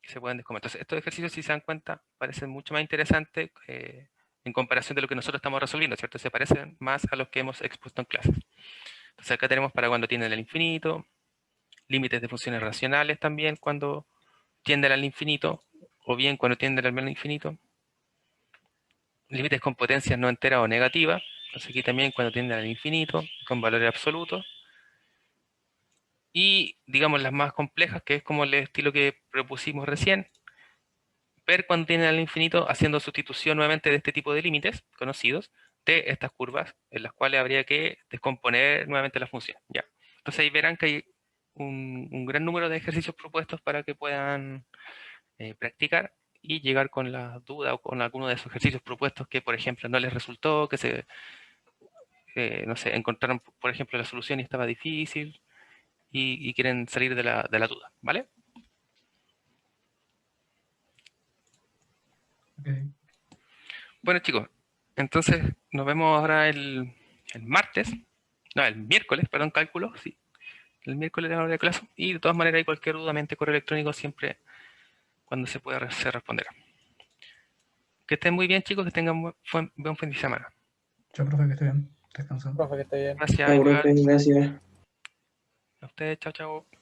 S1: que se pueden descomponer. Entonces, estos ejercicios, si se dan cuenta, parecen mucho más interesantes en comparación de lo que nosotros estamos resolviendo, ¿cierto? Se parecen más a los que hemos expuesto en clases. Entonces, acá tenemos para cuando tienden al infinito, límites de funciones racionales también cuando tienden al infinito, o bien cuando tienden al menos infinito, límites con potencias no enteras o negativas, entonces aquí también cuando tienden al infinito, con valores absolutos, y digamos las más complejas, que es como el estilo que propusimos recién, ver cuando tienden al infinito haciendo sustitución nuevamente de este tipo de límites conocidos, de estas curvas, en las cuales habría que descomponer nuevamente la función. ¿Ya? Entonces ahí verán que hay un gran número de ejercicios propuestos para que puedan practicar y llegar con la duda o con alguno de esos ejercicios propuestos que, por ejemplo, no les resultó, que no sé, encontraron, por ejemplo, la solución y estaba difícil y quieren salir de la duda, ¿vale?
S2: Okay.
S1: Bueno, chicos, entonces nos vemos ahora el martes, no, el miércoles, perdón, cálculo, sí, el miércoles de la hora de clase, y de todas maneras hay cualquier duda, mente, correo electrónico, siempre cuando se pueda se responderá. Que estén muy bien, chicos, que tengan buen fin de semana.
S2: Chao, profe, que esté bien. Descansa.
S4: Profe, que esté bien.
S1: Gracias,
S3: Chao,
S1: igual.
S3: profe, gracias.
S1: A ustedes, chao, chao.